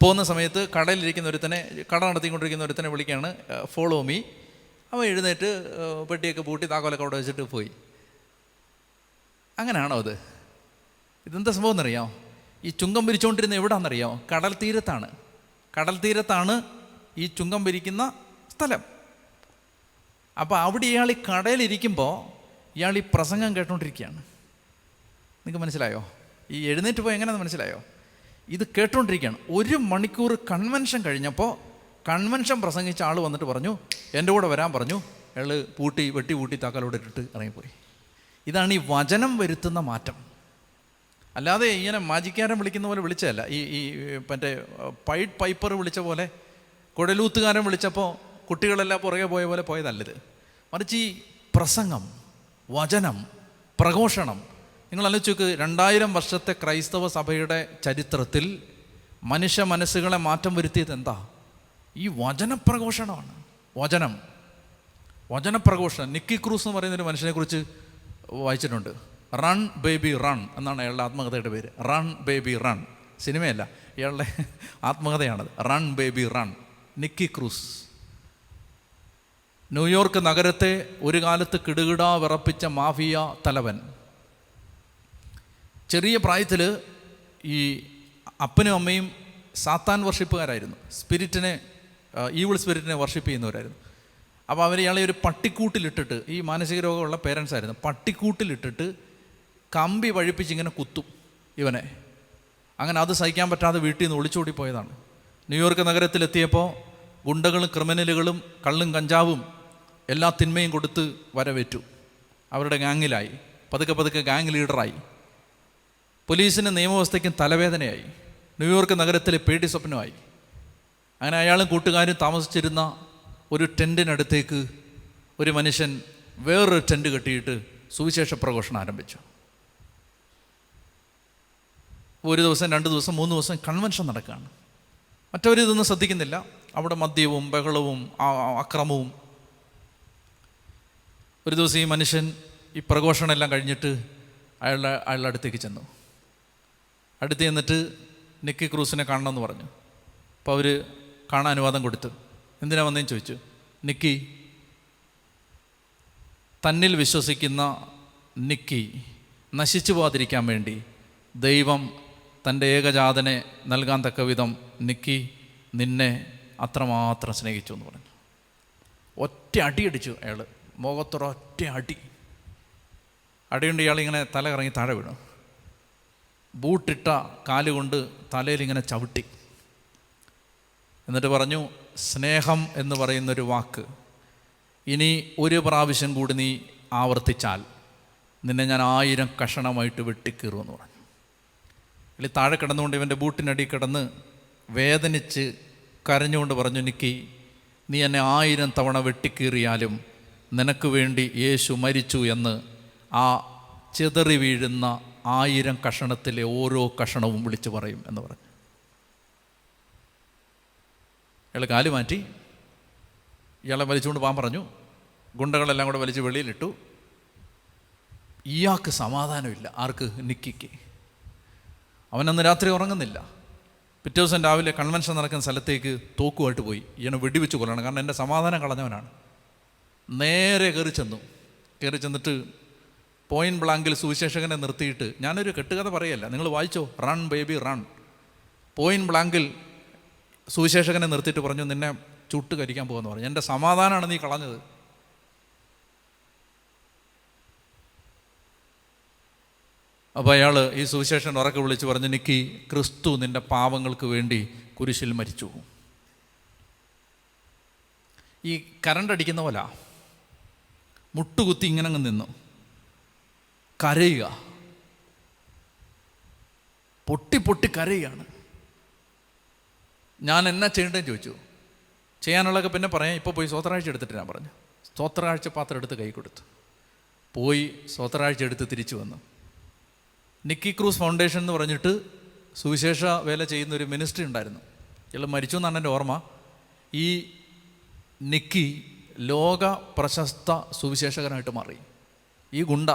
പോകുന്ന സമയത്ത് കട നടത്തിക്കൊണ്ടിരിക്കുന്ന ഒരുത്തനെ വിളിക്കുകയാണ്, ഫോളോ മീ. അവൻ എഴുന്നേറ്റ് പെട്ടിയൊക്കെ പൂട്ടി താക്കോലൊക്കെ അവിടെ വെച്ചിട്ട് പോയി. അങ്ങനെയാണോ അത്? ഇതെന്താ സംഭവം എന്നറിയാമോ? ഈ ചുങ്കം പിരിച്ചുകൊണ്ടിരുന്ന എവിടാണെന്നറിയാമോ? കടൽ തീരത്താണ് ഈ ചുങ്കം പിരിക്കുന്ന സ്ഥലം. അപ്പോൾ അവിടെ ഇയാൾ ഈ കടയിലിരിക്കുമ്പോൾ ഇയാൾ ഈ പ്രസംഗം കേട്ടോണ്ടിരിക്കുകയാണ്. നിങ്ങൾക്ക് മനസ്സിലായോ? ഈ എഴുന്നേറ്റ് പോയി എങ്ങനെയാണെന്ന് മനസ്സിലായോ? ഇത് കേട്ടോണ്ടിരിക്കുകയാണ്. 1 മണിക്കൂർ കൺവെൻഷൻ കഴിഞ്ഞപ്പോൾ കൺവെൻഷൻ പ്രസംഗിച്ച ആൾ വന്നിട്ട് പറഞ്ഞു, എൻ്റെ കൂടെ വരാൻ പറഞ്ഞു. അയാൾ വെട്ടി പൂട്ടി താക്കലോടെ ഇട്ടിട്ട് ഇറങ്ങിപ്പോയി. ഇതാണ് ഈ വചനം വരുത്തുന്ന മാറ്റം. അല്ലാതെ ഇങ്ങനെ മാജിക്കാരൻ വിളിക്കുന്ന പോലെ വിളിച്ചതല്ല. ഈ മറ്റേ പൈഡ് പൈപ്പർ വിളിച്ച പോലെ, കുഴലൂത്തുകാരൻ വിളിച്ചപ്പോൾ കുട്ടികളെല്ലാം പുറകെ പോയ പോലെ പോയതല്ലത്. മറിച്ച് ഈ പ്രസംഗം, വചനം, പ്രഘോഷണം. നിങ്ങൾ ആലോചിച്ച് 2000 വർഷത്തെ ക്രൈസ്തവ സഭയുടെ ചരിത്രത്തിൽ മനുഷ്യ മനസ്സുകളെ മാറ്റം വരുത്തിയത് എന്താ? ഈ വചനപ്രഘോഷണമാണ്. വചനപ്രഘോഷണം. നിക്കി ക്രൂസ് എന്ന് പറയുന്നൊരു മനുഷ്യനെക്കുറിച്ച് വായിച്ചിട്ടുണ്ട്. റൺ ബേബി റൺ എന്നാണ് അയാളുടെ ആത്മകഥയുടെ പേര്. Run baby run. സിനിമയല്ല, ഇയാളുടെ ആത്മകഥയാണത്. Run baby run. Nicky Cruz. New York നഗരത്തെ ഒരു കാലത്ത് കിടുകിടാ വിറപ്പിച്ച മാഫിയ തലവൻ. ചെറിയ പ്രായത്തിൽ ഈ അപ്പനും അമ്മയും സാത്താൻ വർഷിപ്പുകാരായിരുന്നു, ഈവിൾ സ്പിരിറ്റിനെ വർഷിപ്പ് ചെയ്യുന്നവരായിരുന്നു. അപ്പോൾ ഇയാളെ ഒരു പട്ടിക്കൂട്ടിലിട്ടിട്ട്, ഈ മാനസിക രോഗമുള്ള പേരൻസ് ആയിരുന്നു, പട്ടിക്കൂട്ടിലിട്ടിട്ട് കമ്പി വഴിപ്പിച്ച് ഇങ്ങനെ കുത്തും ഇവനെ. അങ്ങനെ അത് സഹിക്കാൻ പറ്റാതെ വീട്ടിൽ നിന്ന് ഒളിച്ചോടി പോയതാണ്. ന്യൂയോർക്ക് നഗരത്തിലെത്തിയപ്പോൾ ഗുണ്ടകളും ക്രിമിനലുകളും കള്ളും കഞ്ചാവും എല്ലാ തിന്മയും കൊടുത്ത് വരവേറ്റു. അവരുടെ ഗാങ്ങിലായി, പതുക്കെ പതുക്കെ ഗാങ് ലീഡറായി. പോലീസിന് നിയമവ്യവസ്ഥയ്ക്കും തലവേദനയായി. ന്യൂയോർക്ക് നഗരത്തിലെ പേടി സ്വപ്നമായി. അങ്ങനെ അയാളും കൂട്ടുകാരും താമസിച്ചിരുന്ന ഒരു ടെൻറ്റിനടുത്തേക്ക് ഒരു മനുഷ്യൻ വേറൊരു ടെൻറ്റ് കെട്ടിയിട്ട് സുവിശേഷ പ്രഘോഷണം ആരംഭിച്ചു. ഒരു ദിവസം, 2 ദിവസം, 3 ദിവസം കൺവെൻഷൻ നടക്കുകയാണ്. മറ്റവരിതൊന്നും ശ്രദ്ധിക്കുന്നില്ല. അവിടെ മദ്യവും ബഹളവും അക്രമവും. ഒരു ദിവസം ഈ മനുഷ്യൻ ഈ പ്രഘോഷണം എല്ലാം കഴിഞ്ഞിട്ട് അയാളുടെ അടുത്തേക്ക് ചെന്നു. അടുത്ത് ചെന്നിട്ട് നിക്കി ക്രൂസിനെ കാണണമെന്ന് പറഞ്ഞു. അപ്പോൾ അവർ കാണാൻ അനുവാദം കൊടുത്തു. എന്തിനാ വന്നേന്ന് ചോദിച്ചു. നിക്കി, തന്നിൽ വിശ്വസിക്കുന്ന നിക്കി നശിച്ചു പോകാതിരിക്കാൻ വേണ്ടി ദൈവം തൻ്റെ ഏകജാതനെ നൽകാൻ തക്ക വിധം നിക്കി നിന്നെ അത്രമാത്രം സ്നേഹിച്ചു എന്ന് പറഞ്ഞു. ഒറ്റ അടിയടിച്ചു അയാൾ, മുഖത്തൊരൊറ്റ അടിയുണ്ട്. ഇയാളിങ്ങനെ തല കറങ്ങി താഴെ വീണു. ബൂട്ടിട്ട കാലുകൊണ്ട് തലയിലിങ്ങനെ ചവിട്ടി. എന്നിട്ട് പറഞ്ഞു, സ്നേഹം എന്ന് പറയുന്നൊരു വാക്ക് ഇനി ഒരു പ്രാവശ്യം കൂടി നീ ആവർത്തിച്ചാൽ നിന്നെ ഞാൻ 1000 കഷണമായിട്ട് വെട്ടിക്കീറുമെന്ന് പറഞ്ഞു. ഇനി താഴെ കിടന്നുകൊണ്ട് ഇവൻ്റെ ബൂട്ടിനടി കിടന്ന് വേദനിച്ച് കരഞ്ഞുകൊണ്ട് പറഞ്ഞു, നിക്കി, നീ എന്നെ 1000 തവണ വെട്ടിക്കീറിയാലും നിനക്ക് വേണ്ടി യേശു മരിച്ചു എന്ന് ആ ചിതറി വീഴുന്ന 1000 കഷണത്തിലെ ഓരോ കഷണവും വിളിച്ചു പറയും എന്ന് പറഞ്ഞു. ഇയാൾ കാല് മാറ്റി, ഇയാളെ വലിച്ചുകൊണ്ട് പോകാൻ പറഞ്ഞു. ഗുണ്ടകളെല്ലാം കൂടെ വലിച്ച് വെളിയിലിട്ടു. ഇയാൾക്ക് സമാധാനമില്ല. ആർക്ക്? നിക്കിക്ക്. അവനന്ന് രാത്രി ഉറങ്ങുന്നില്ല. പിറ്റേ ദിവസം രാവിലെ കൺവെൻഷൻ നടക്കുന്ന സ്ഥലത്തേക്ക് തോക്കുമായിട്ട് പോയി. ഇയാളെ വെടിവെച്ച് കൊല്ലണം, കാരണം എൻ്റെ സമാധാനം കളഞ്ഞവനാണ്. നേരെ കയറി ചെന്നിട്ട് പോയിന്റ് ബ്ലാങ്കിൽ സുവിശേഷകനെ നിർത്തിയിട്ട്, ഞാനൊരു കെട്ടുകഥ പറയല്ല, നിങ്ങൾ വായിച്ചോ, റൺ ബേബി റൺ. പോയിന്റ് ബ്ലാങ്കിൽ സുവിശേഷകനെ നിർത്തിയിട്ട് പറഞ്ഞു, നിന്നെ ചുട്ട് കരിക്കാൻ പോകുമെന്ന് പറഞ്ഞു. എൻ്റെ സമാധാനമാണ് നീ കളഞ്ഞത്. അപ്പോൾ അയാൾ ഈ സുവിശേഷൻ ഉറക്കെ വിളിച്ച് പറഞ്ഞു, നിക്കി, ക്രിസ്തു നിൻ്റെ പാവങ്ങൾക്ക് വേണ്ടി കുരിശിൽ മരിച്ചു. ഈ കറണ്ട് അടിക്കുന്ന പോലെ മുട്ടുകുത്തി ഇങ്ങനെ അങ്ങ് നിന്നു, കരയുക, പൊട്ടി കരയുകയാണ്. ഞാൻ എന്നാ ചെയ്യേണ്ടതെന്ന് ചോദിച്ചു. ചെയ്യാനുള്ളതൊക്കെ പിന്നെ പറയാം, ഇപ്പോൾ പോയി സ്വോത്രാഴ്ച എടുത്തിട്ട് ഞാൻ പറഞ്ഞു. സ്വോത്രാഴ്ച പാത്രം എടുത്ത് കൈ കൊടുത്തു. പോയി സ്വോത്രാഴ്ച എടുത്ത് തിരിച്ചു വന്നു. നിക്കി ക്രൂസ് ഫൗണ്ടേഷൻ എന്ന് പറഞ്ഞിട്ട് സുവിശേഷ വേല ചെയ്യുന്നൊരു മിനിസ്ട്രി ഉണ്ടായിരുന്നു. ഇയാൾ മരിച്ചു എന്നാണ് എൻ്റെ ഓർമ്മ. ഈ നിക്കി ലോക പ്രശസ്ത സുവിശേഷകനായിട്ട് മാറി. ഈ ഗുണ്ട,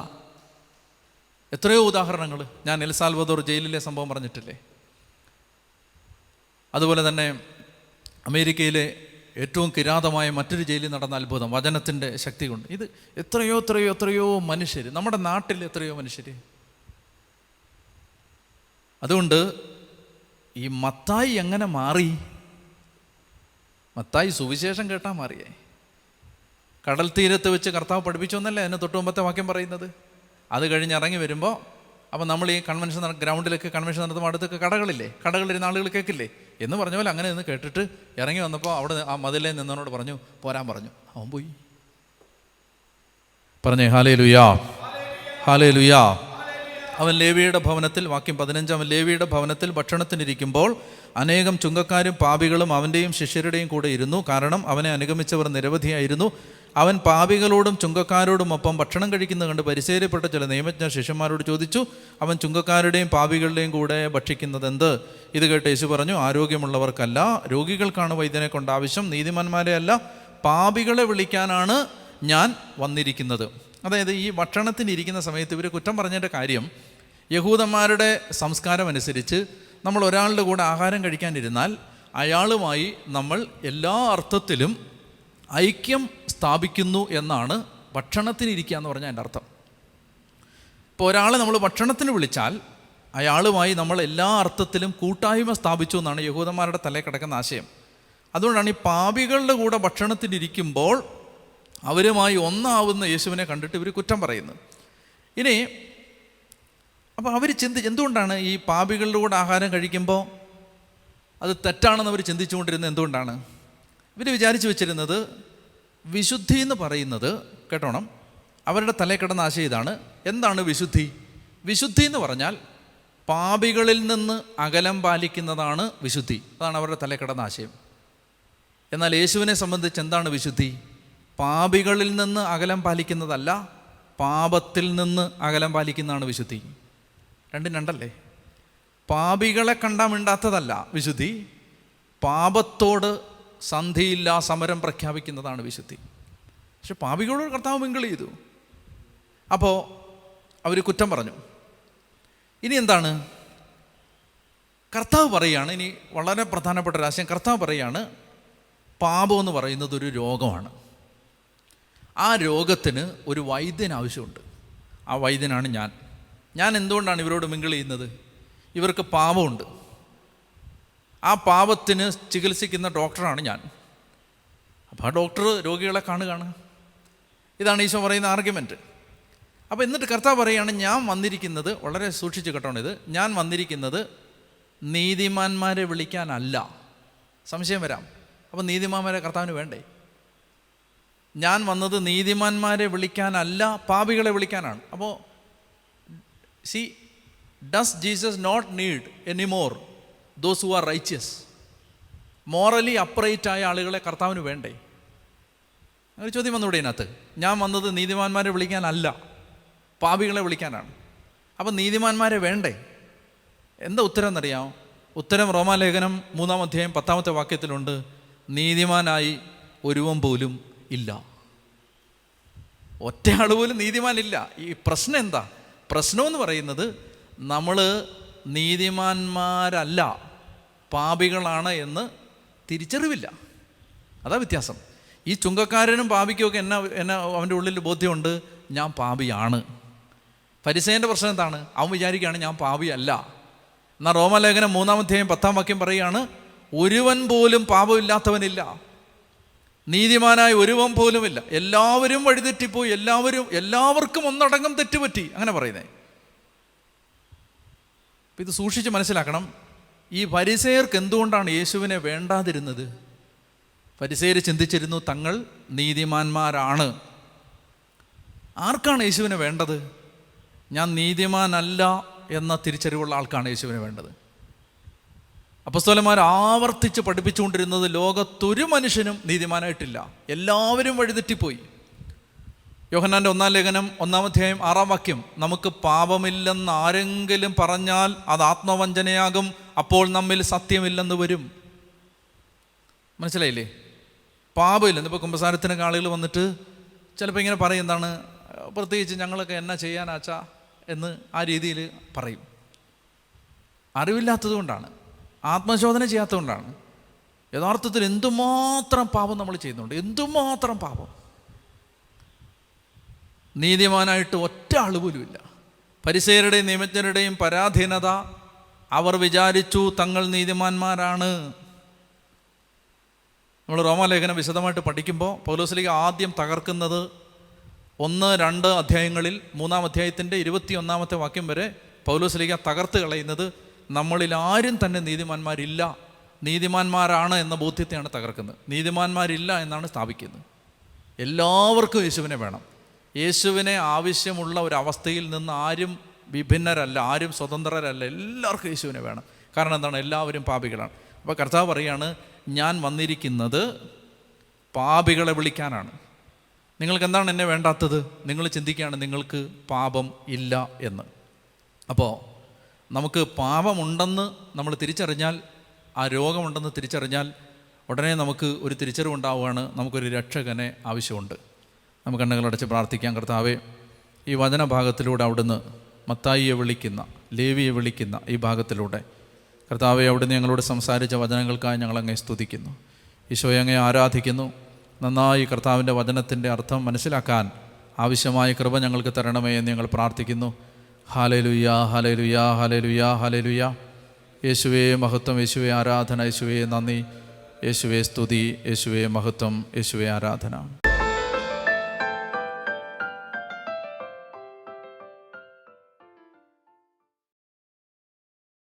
എത്രയോ ഉദാഹരണങ്ങൾ. ഞാൻ എൽ സാൽവദോർ ജയിലിലെ സംഭവം പറഞ്ഞിട്ടില്ലേ? അതുപോലെ തന്നെ അമേരിക്കയിലെ ഏറ്റവും കിരാതമായ മറ്റൊരു ജയിലിൽ നടന്ന അത്ഭുതം, വചനത്തിൻ്റെ ശക്തി കൊണ്ട്. ഇത് എത്രയോ മനുഷ്യർ, നമ്മുടെ നാട്ടിൽ എത്രയോ മനുഷ്യർ. അതുകൊണ്ട് ഈ മത്തായി എങ്ങനെ മാറി? മത്തായി സുവിശേഷം കേട്ടാൽ മാറിയേ. കടൽ തീരത്ത് വെച്ച് കർത്താവ് പഠിപ്പിച്ചോന്നല്ലേ അതിന് തൊട്ട് മുമ്പത്തെ വാക്യം പറയുന്നത്. അത് കഴിഞ്ഞ് ഇറങ്ങി വരുമ്പോൾ, അപ്പം നമ്മൾ ഈ കൺവെൻഷൻ ഗ്രൗണ്ടിലൊക്കെ കൺവെൻഷൻ നടത്തുമ്പോൾ അടുത്തൊക്കെ കടകളില്ലേ, കടകളിലിരുന്ന ആളുകൾ കേൾക്കില്ലേ എന്ന് പറഞ്ഞ പോലെ അങ്ങനെ നിന്ന് കേട്ടിട്ട് ഇറങ്ങി വന്നപ്പോൾ അവിടെ ആ മതിലേ നിന്നവനോട് പറഞ്ഞു പോരാൻ പറഞ്ഞു. അവൻ പോയി. പറഞ്ഞേ ഹല്ലേലൂയാ, ഹല്ലേലൂയാ. അവൻ ലേവിയുടെ ഭവനത്തിൽ, വാക്യം 15, അവൻ ലേവിയുടെ ഭവനത്തിൽ ഭക്ഷണത്തിനിരിക്കുമ്പോൾ അനേകം ചുങ്കക്കാരും പാപികളും അവൻ്റെയും ശിഷ്യരുടെയും കൂടെ ഇരുന്നു. കാരണം അവനെ അനുഗമിച്ചവർ നിരവധിയായിരുന്നു. അവൻ പാപികളോടും ചുങ്കക്കാരോടുമൊപ്പം ഭക്ഷണം കഴിക്കുന്നത് കണ്ട് പരിസേരപ്പെട്ട ചില നിയമജ്ഞ ശിഷ്യന്മാരോട് ചോദിച്ചു, അവൻ ചുങ്കക്കാരുടെയും പാപികളുടെയും കൂടെ ഭക്ഷിക്കുന്നത് എന്ത്? ഇത് കേട്ട് യേശു പറഞ്ഞു, ആരോഗ്യമുള്ളവർക്കല്ല, രോഗികൾക്കാണ് വൈദ്യനെ കൊണ്ട് ആവശ്യം, നീതിമാന്മാരെ അല്ല, പാപികളെ വിളിക്കാനാണ് ഞാൻ വന്നിരിക്കുന്നത്. അതായത് ഈ ഭക്ഷണത്തിനിരിക്കുന്ന സമയത്ത് ഇവർ കുറ്റം പറഞ്ഞതിൻ്റെ കാര്യം, യഹൂദന്മാരുടെ സംസ്കാരം അനുസരിച്ച് നമ്മൾ ഒരാളുടെ കൂടെ ആഹാരം കഴിക്കാനിരുന്നാൽ അയാളുമായി നമ്മൾ എല്ലാ അർത്ഥത്തിലും ഐക്യം സ്ഥാപിക്കുന്നു എന്നാണ് ഭക്ഷണത്തിനിരിക്കുക എന്ന് പറഞ്ഞാൽ എൻ്റെ അർത്ഥം. ഇപ്പോൾ ഒരാളെ നമ്മൾ ഭക്ഷണത്തിന് വിളിച്ചാൽ അയാളുമായി നമ്മൾ എല്ലാ അർത്ഥത്തിലും കൂട്ടായ്മ സ്ഥാപിച്ചു എന്നാണ് യഹൂദന്മാരുടെ തലയിൽ കിടക്കുന്ന ആശയം. അതുകൊണ്ടാണ് ഈ പാപികളുടെ കൂടെ ഭക്ഷണത്തിനിരിക്കുമ്പോൾ അവരുമായി ഒന്നാവുന്ന യേശുവിനെ കണ്ടിട്ട് ഇവർ കുറ്റം പറയുന്നത്. ഇനി അപ്പോൾ അവർ എന്തുകൊണ്ടാണ് ഈ പാപികളുടെ കൂടെ ആഹാരം കഴിക്കുമ്പോൾ അത് തെറ്റാണെന്ന് അവർ ചിന്തിച്ചുകൊണ്ടിരുന്നത്? എന്തുകൊണ്ടാണ്? ഇവർ വിചാരിച്ചു വെച്ചിരുന്നത് വിശുദ്ധി എന്ന് പറയുന്നത്, കേട്ടോണം, അവരുടെ തലയിൽ കിടന്ന ആശയം ഇതാണ്. എന്താണ് വിശുദ്ധി? വിശുദ്ധി എന്ന് പറഞ്ഞാൽ പാപികളിൽ നിന്ന് അകലം പാലിക്കുന്നതാണ് വിശുദ്ധി. അതാണ് അവരുടെ തലയിൽ കിടന്ന ആശയം. എന്നാൽ യേശുവിനെ സംബന്ധിച്ച് എന്താണ് വിശുദ്ധി? പാപികളിൽ നിന്ന് അകലം പാലിക്കുന്നതല്ല, പാപത്തിൽ നിന്ന് അകലം പാലിക്കുന്നതാണ് വിശുദ്ധി. രണ്ടും രണ്ടല്ലേ? പാപികളെ കണ്ടാൽ മിണ്ടാത്തതല്ല വിശുദ്ധി, പാപത്തോട് സന്ധിയില്ല സമരം പ്രഖ്യാപിക്കുന്നതാണ് വിശുദ്ധി. പക്ഷെ പാപികളോട് കർത്താവ് മിങ്കിൾ ചെയ്തു. അപ്പോൾ അവർ കുറ്റം പറഞ്ഞു. ഇനി എന്താണ് കർത്താവ് പറയുകയാണ്? ഇനി വളരെ പ്രധാനപ്പെട്ട ഒരു ആശയം. കർത്താവ് പറയുകയാണ് പാപം എന്ന് പറയുന്നത് ഒരു രോഗമാണ്. ആ രോഗത്തിന് ഒരു വൈദ്യൻ ആവശ്യമുണ്ട്. ആ വൈദ്യനാണ് ഞാൻ എന്തുകൊണ്ടാണ് ഇവരോട് മിങ്കിൾ ചെയ്യുന്നത്? ഇവർക്ക് പാപമുണ്ട്. ആ പാപത്തിന് ചികിത്സിക്കുന്ന ഡോക്ടറാണ് ഞാൻ. അപ്പോൾ ആ ഡോക്ടർ രോഗികളെ കാണുകയാണ്. ഇതാണ് ഈശോ പറയുന്ന ആർഗ്യുമെൻറ്റ്. അപ്പോൾ എന്നിട്ട് കർത്താവ് പറയുകയാണ് ഞാൻ വന്നിരിക്കുന്നത്, വളരെ സൂക്ഷിച്ച് കേട്ടോണം ഇത്, ഞാൻ വന്നിരിക്കുന്നത് നീതിമാന്മാരെ വിളിക്കാനല്ല. സംശയം വരാം. അപ്പോൾ നീതിമാന്മാരെ കർത്താവിന് വേണ്ടേ? ഞാൻ വന്നത് നീതിമാന്മാരെ വിളിക്കാനല്ല, പാപികളെ വിളിക്കാനാണ്. അപ്പോൾ does Jesus not need anymore those who are righteous? Morally upright ആയ ആളുകളെ കർത്താവിന് വേണ്ടേ? അങ്ങനെ ചോദ്യം വന്നൂടെ ഇതിനകത്ത്? ഞാൻ വന്നത് നീതിമാന്മാരെ വിളിക്കാനല്ല, പാപികളെ വിളിക്കാനാണ്. അപ്പം നീതിമാന്മാരെ വേണ്ടേ? എന്താ ഉത്തരം എന്നറിയാമോ? ഉത്തരം റോമാലേഖനം 3-ാം അധ്യായം 10-ാമത്തെ വാക്യത്തിലുണ്ട്. നീതിമാനായി ഒരുവൻ പോലും ഇല്ല. ഒറ്റയാൾ പോലും നീതിമാനില്ല. ഈ പ്രശ്നം എന്താ? പ്രശ്നമെന്ന് പറയുന്നത് നമ്മൾ നീതിമാന്മാരല്ല, പാപികളാണ് എന്ന് തിരിച്ചറിവില്ല. അതാ വ്യത്യാസം. ഈ ചുങ്കക്കാരനും പാപിക്കുമൊക്കെ എന്നെ അവൻ്റെ ഉള്ളിൽ ബോധ്യമുണ്ട്, ഞാൻ പാപിയാണ്. ഫരിസേയൻ്റെ പ്രശ്നം എന്താണ്? അവൻ വിചാരിക്കുകയാണ് ഞാൻ പാപിയല്ല. എന്നാൽ റോമാലേഖനം 3-ാം അധ്യായം 10-ാം വാക്യം പറയുകയാണ് ഒരുവൻ പോലും പാപമില്ലാത്തവനില്ല, നീതിമാനായ ഒരുവൻ പോലുമില്ല, എല്ലാവരും വഴിതെറ്റിപ്പോയി, എല്ലാവർക്കും ഒന്നടങ്കം തെറ്റുപറ്റി, അങ്ങനെ പറയുന്നത്. അപ്പം ഇത് സൂക്ഷിച്ച് മനസ്സിലാക്കണം. ഈ ഫരിസേയർക്ക് എന്തുകൊണ്ടാണ് യേശുവിനെ വേണ്ടാതിരുന്നത്? ഫരിസേയർ ചിന്തിച്ചിരുന്നു തങ്ങൾ നീതിമാന്മാരാണ്. ആർക്കാണ് യേശുവിനെ വേണ്ടത്? ഞാൻ നീതിമാനല്ല എന്ന തിരിച്ചറിവുള്ള ആൾക്കാണ് യേശുവിനെ വേണ്ടത്. അപ്പോസ്തലന്മാർ ആവർത്തിച്ച് പഠിപ്പിച്ചുകൊണ്ടിരുന്നത് ലോകത്തൊരു മനുഷ്യനും നീതിമാനായിട്ടില്ല, എല്ലാവരും വഴിതെറ്റിപ്പോയി. യോഹന്നാൻ്റെ 1-ാം ലേഖനം 1-ാം അധ്യായം 6-ാം വാക്യം, നമുക്ക് പാപമില്ലെന്ന് ആരെങ്കിലും പറഞ്ഞാൽ അത് ആത്മവഞ്ചനയാകും, അപ്പോൾ നമ്മിൽ സത്യമില്ലെന്ന് വരും. മനസ്സിലായില്ലേ? പാപമില്ലെന്ന്. ഇപ്പോൾ കുമ്പസാരത്തിനൊക്കെ ആളുകൾ വന്നിട്ട് ചിലപ്പോൾ ഇങ്ങനെ പറയും, എന്താണ്, പ്രത്യേകിച്ച് ഞങ്ങളൊക്കെ എന്നാ ചെയ്യാനാച്ചാ എന്ന് ആ രീതിയിൽ പറയും. അറിവില്ലാത്തത് കൊണ്ടാണ്, ആത്മശോധന ചെയ്യാത്തതുകൊണ്ടാണ്. യഥാർത്ഥത്തിൽ എന്തുമാത്രം പാപം നമ്മൾ ചെയ്യുന്നുണ്ട്, എന്തുമാത്രം പാപം. നീതിമാനായിട്ട് ഒറ്റ ആൾ പോലുമില്ല. ഫരിസേയരുടെയും നിയമജ്ഞരുടെയും പരാധീനത, അവർ വിചാരിച്ചു തങ്ങൾ നീതിമാന്മാരാണ്. നമ്മൾ റോമാലേഖനം വിശദമായിട്ട് പഠിക്കുമ്പോൾ പൗലോസ്ലീഹ ആദ്യം തകർക്കുന്നത് 1-2 അധ്യായങ്ങളിൽ 3-ാം അധ്യായത്തിൻ്റെ 21-ാമത്തെ വാക്യം വരെ പൗലോസ്ലീഹ തകർത്ത് കളയുന്നത് നമ്മളിൽ ആരും തന്നെ നീതിമാന്മാരില്ല, നീതിമാന്മാരാണ് എന്ന ബോധ്യത്തെയാണ് തകർക്കുന്നത്. നീതിമാന്മാരില്ല എന്നാണ് സ്ഥാപിക്കുന്നത്. എല്ലാവർക്കും യേശുവിനെ വേണം. യേശുവിനെ ആവശ്യമുള്ള ഒരവസ്ഥയിൽ നിന്ന് ആരും വിഭിന്നരല്ല, ആരും സ്വതന്ത്രരല്ല, എല്ലാവർക്കും യേശുവിനെ വേണം. കാരണം എന്താണ്? എല്ലാവരും പാപികളാണ്. അപ്പോൾ കർത്താവ് പറയാണ് ഞാൻ വന്നിരിക്കുന്നത് പാപികളെ വിളിക്കാനാണ്. നിങ്ങൾക്ക് എന്താണ് എന്നെ വേണ്ടാത്തത്? നിങ്ങൾ ചിന്തിക്കുകയാണ് നിങ്ങൾക്ക് പാപം ഇല്ല എന്ന്. അപ്പോൾ നമുക്ക് പാപമുണ്ടെന്ന് നമ്മൾ തിരിച്ചറിഞ്ഞാൽ, ആ രോഗമുണ്ടെന്ന് തിരിച്ചറിഞ്ഞാൽ ഉടനെ നമുക്ക് ഒരു തിരിച്ചറിവുണ്ടാവുകയാണ്, നമുക്കൊരു രക്ഷകനെ ആവശ്യമുണ്ട്. നമുക്ക് കണ്ണുകളടച്ച് പ്രാർത്ഥിക്കാം. കർത്താവേ, ഈ വചനഭാഗത്തിലൂടെ അവിടുന്ന് മത്തായിയെ വിളിക്കുന്ന, ലേവിയെ വിളിക്കുന്ന ഈ ഭാഗത്തിലൂടെ കർത്താവെ അവിടുന്ന് ഞങ്ങളോട് സംസാരിച്ച വചനങ്ങൾക്കായി ഞങ്ങളങ്ങേ സ്തുതിക്കുന്നു. ഈശോയെ അങ്ങേ ആരാധിക്കുന്നു. നന്നായി കർത്താവിൻ്റെ വചനത്തിൻ്റെ അർത്ഥം മനസ്സിലാക്കാൻ ആവശ്യമായ കൃപ ഞങ്ങൾക്ക് തരണമേ എന്ന് ഞങ്ങൾ പ്രാർത്ഥിക്കുന്നു. Hallelujah, hallelujah, hallelujah, hallelujah. യേശുവേ മഹത്വം, യേശുവേ ആരാധന, യേശുവേ നന്ദി, യേശുവേ സ്തുതി, യേശുവേ മഹത്വം, യേശുവേ ആരാധന.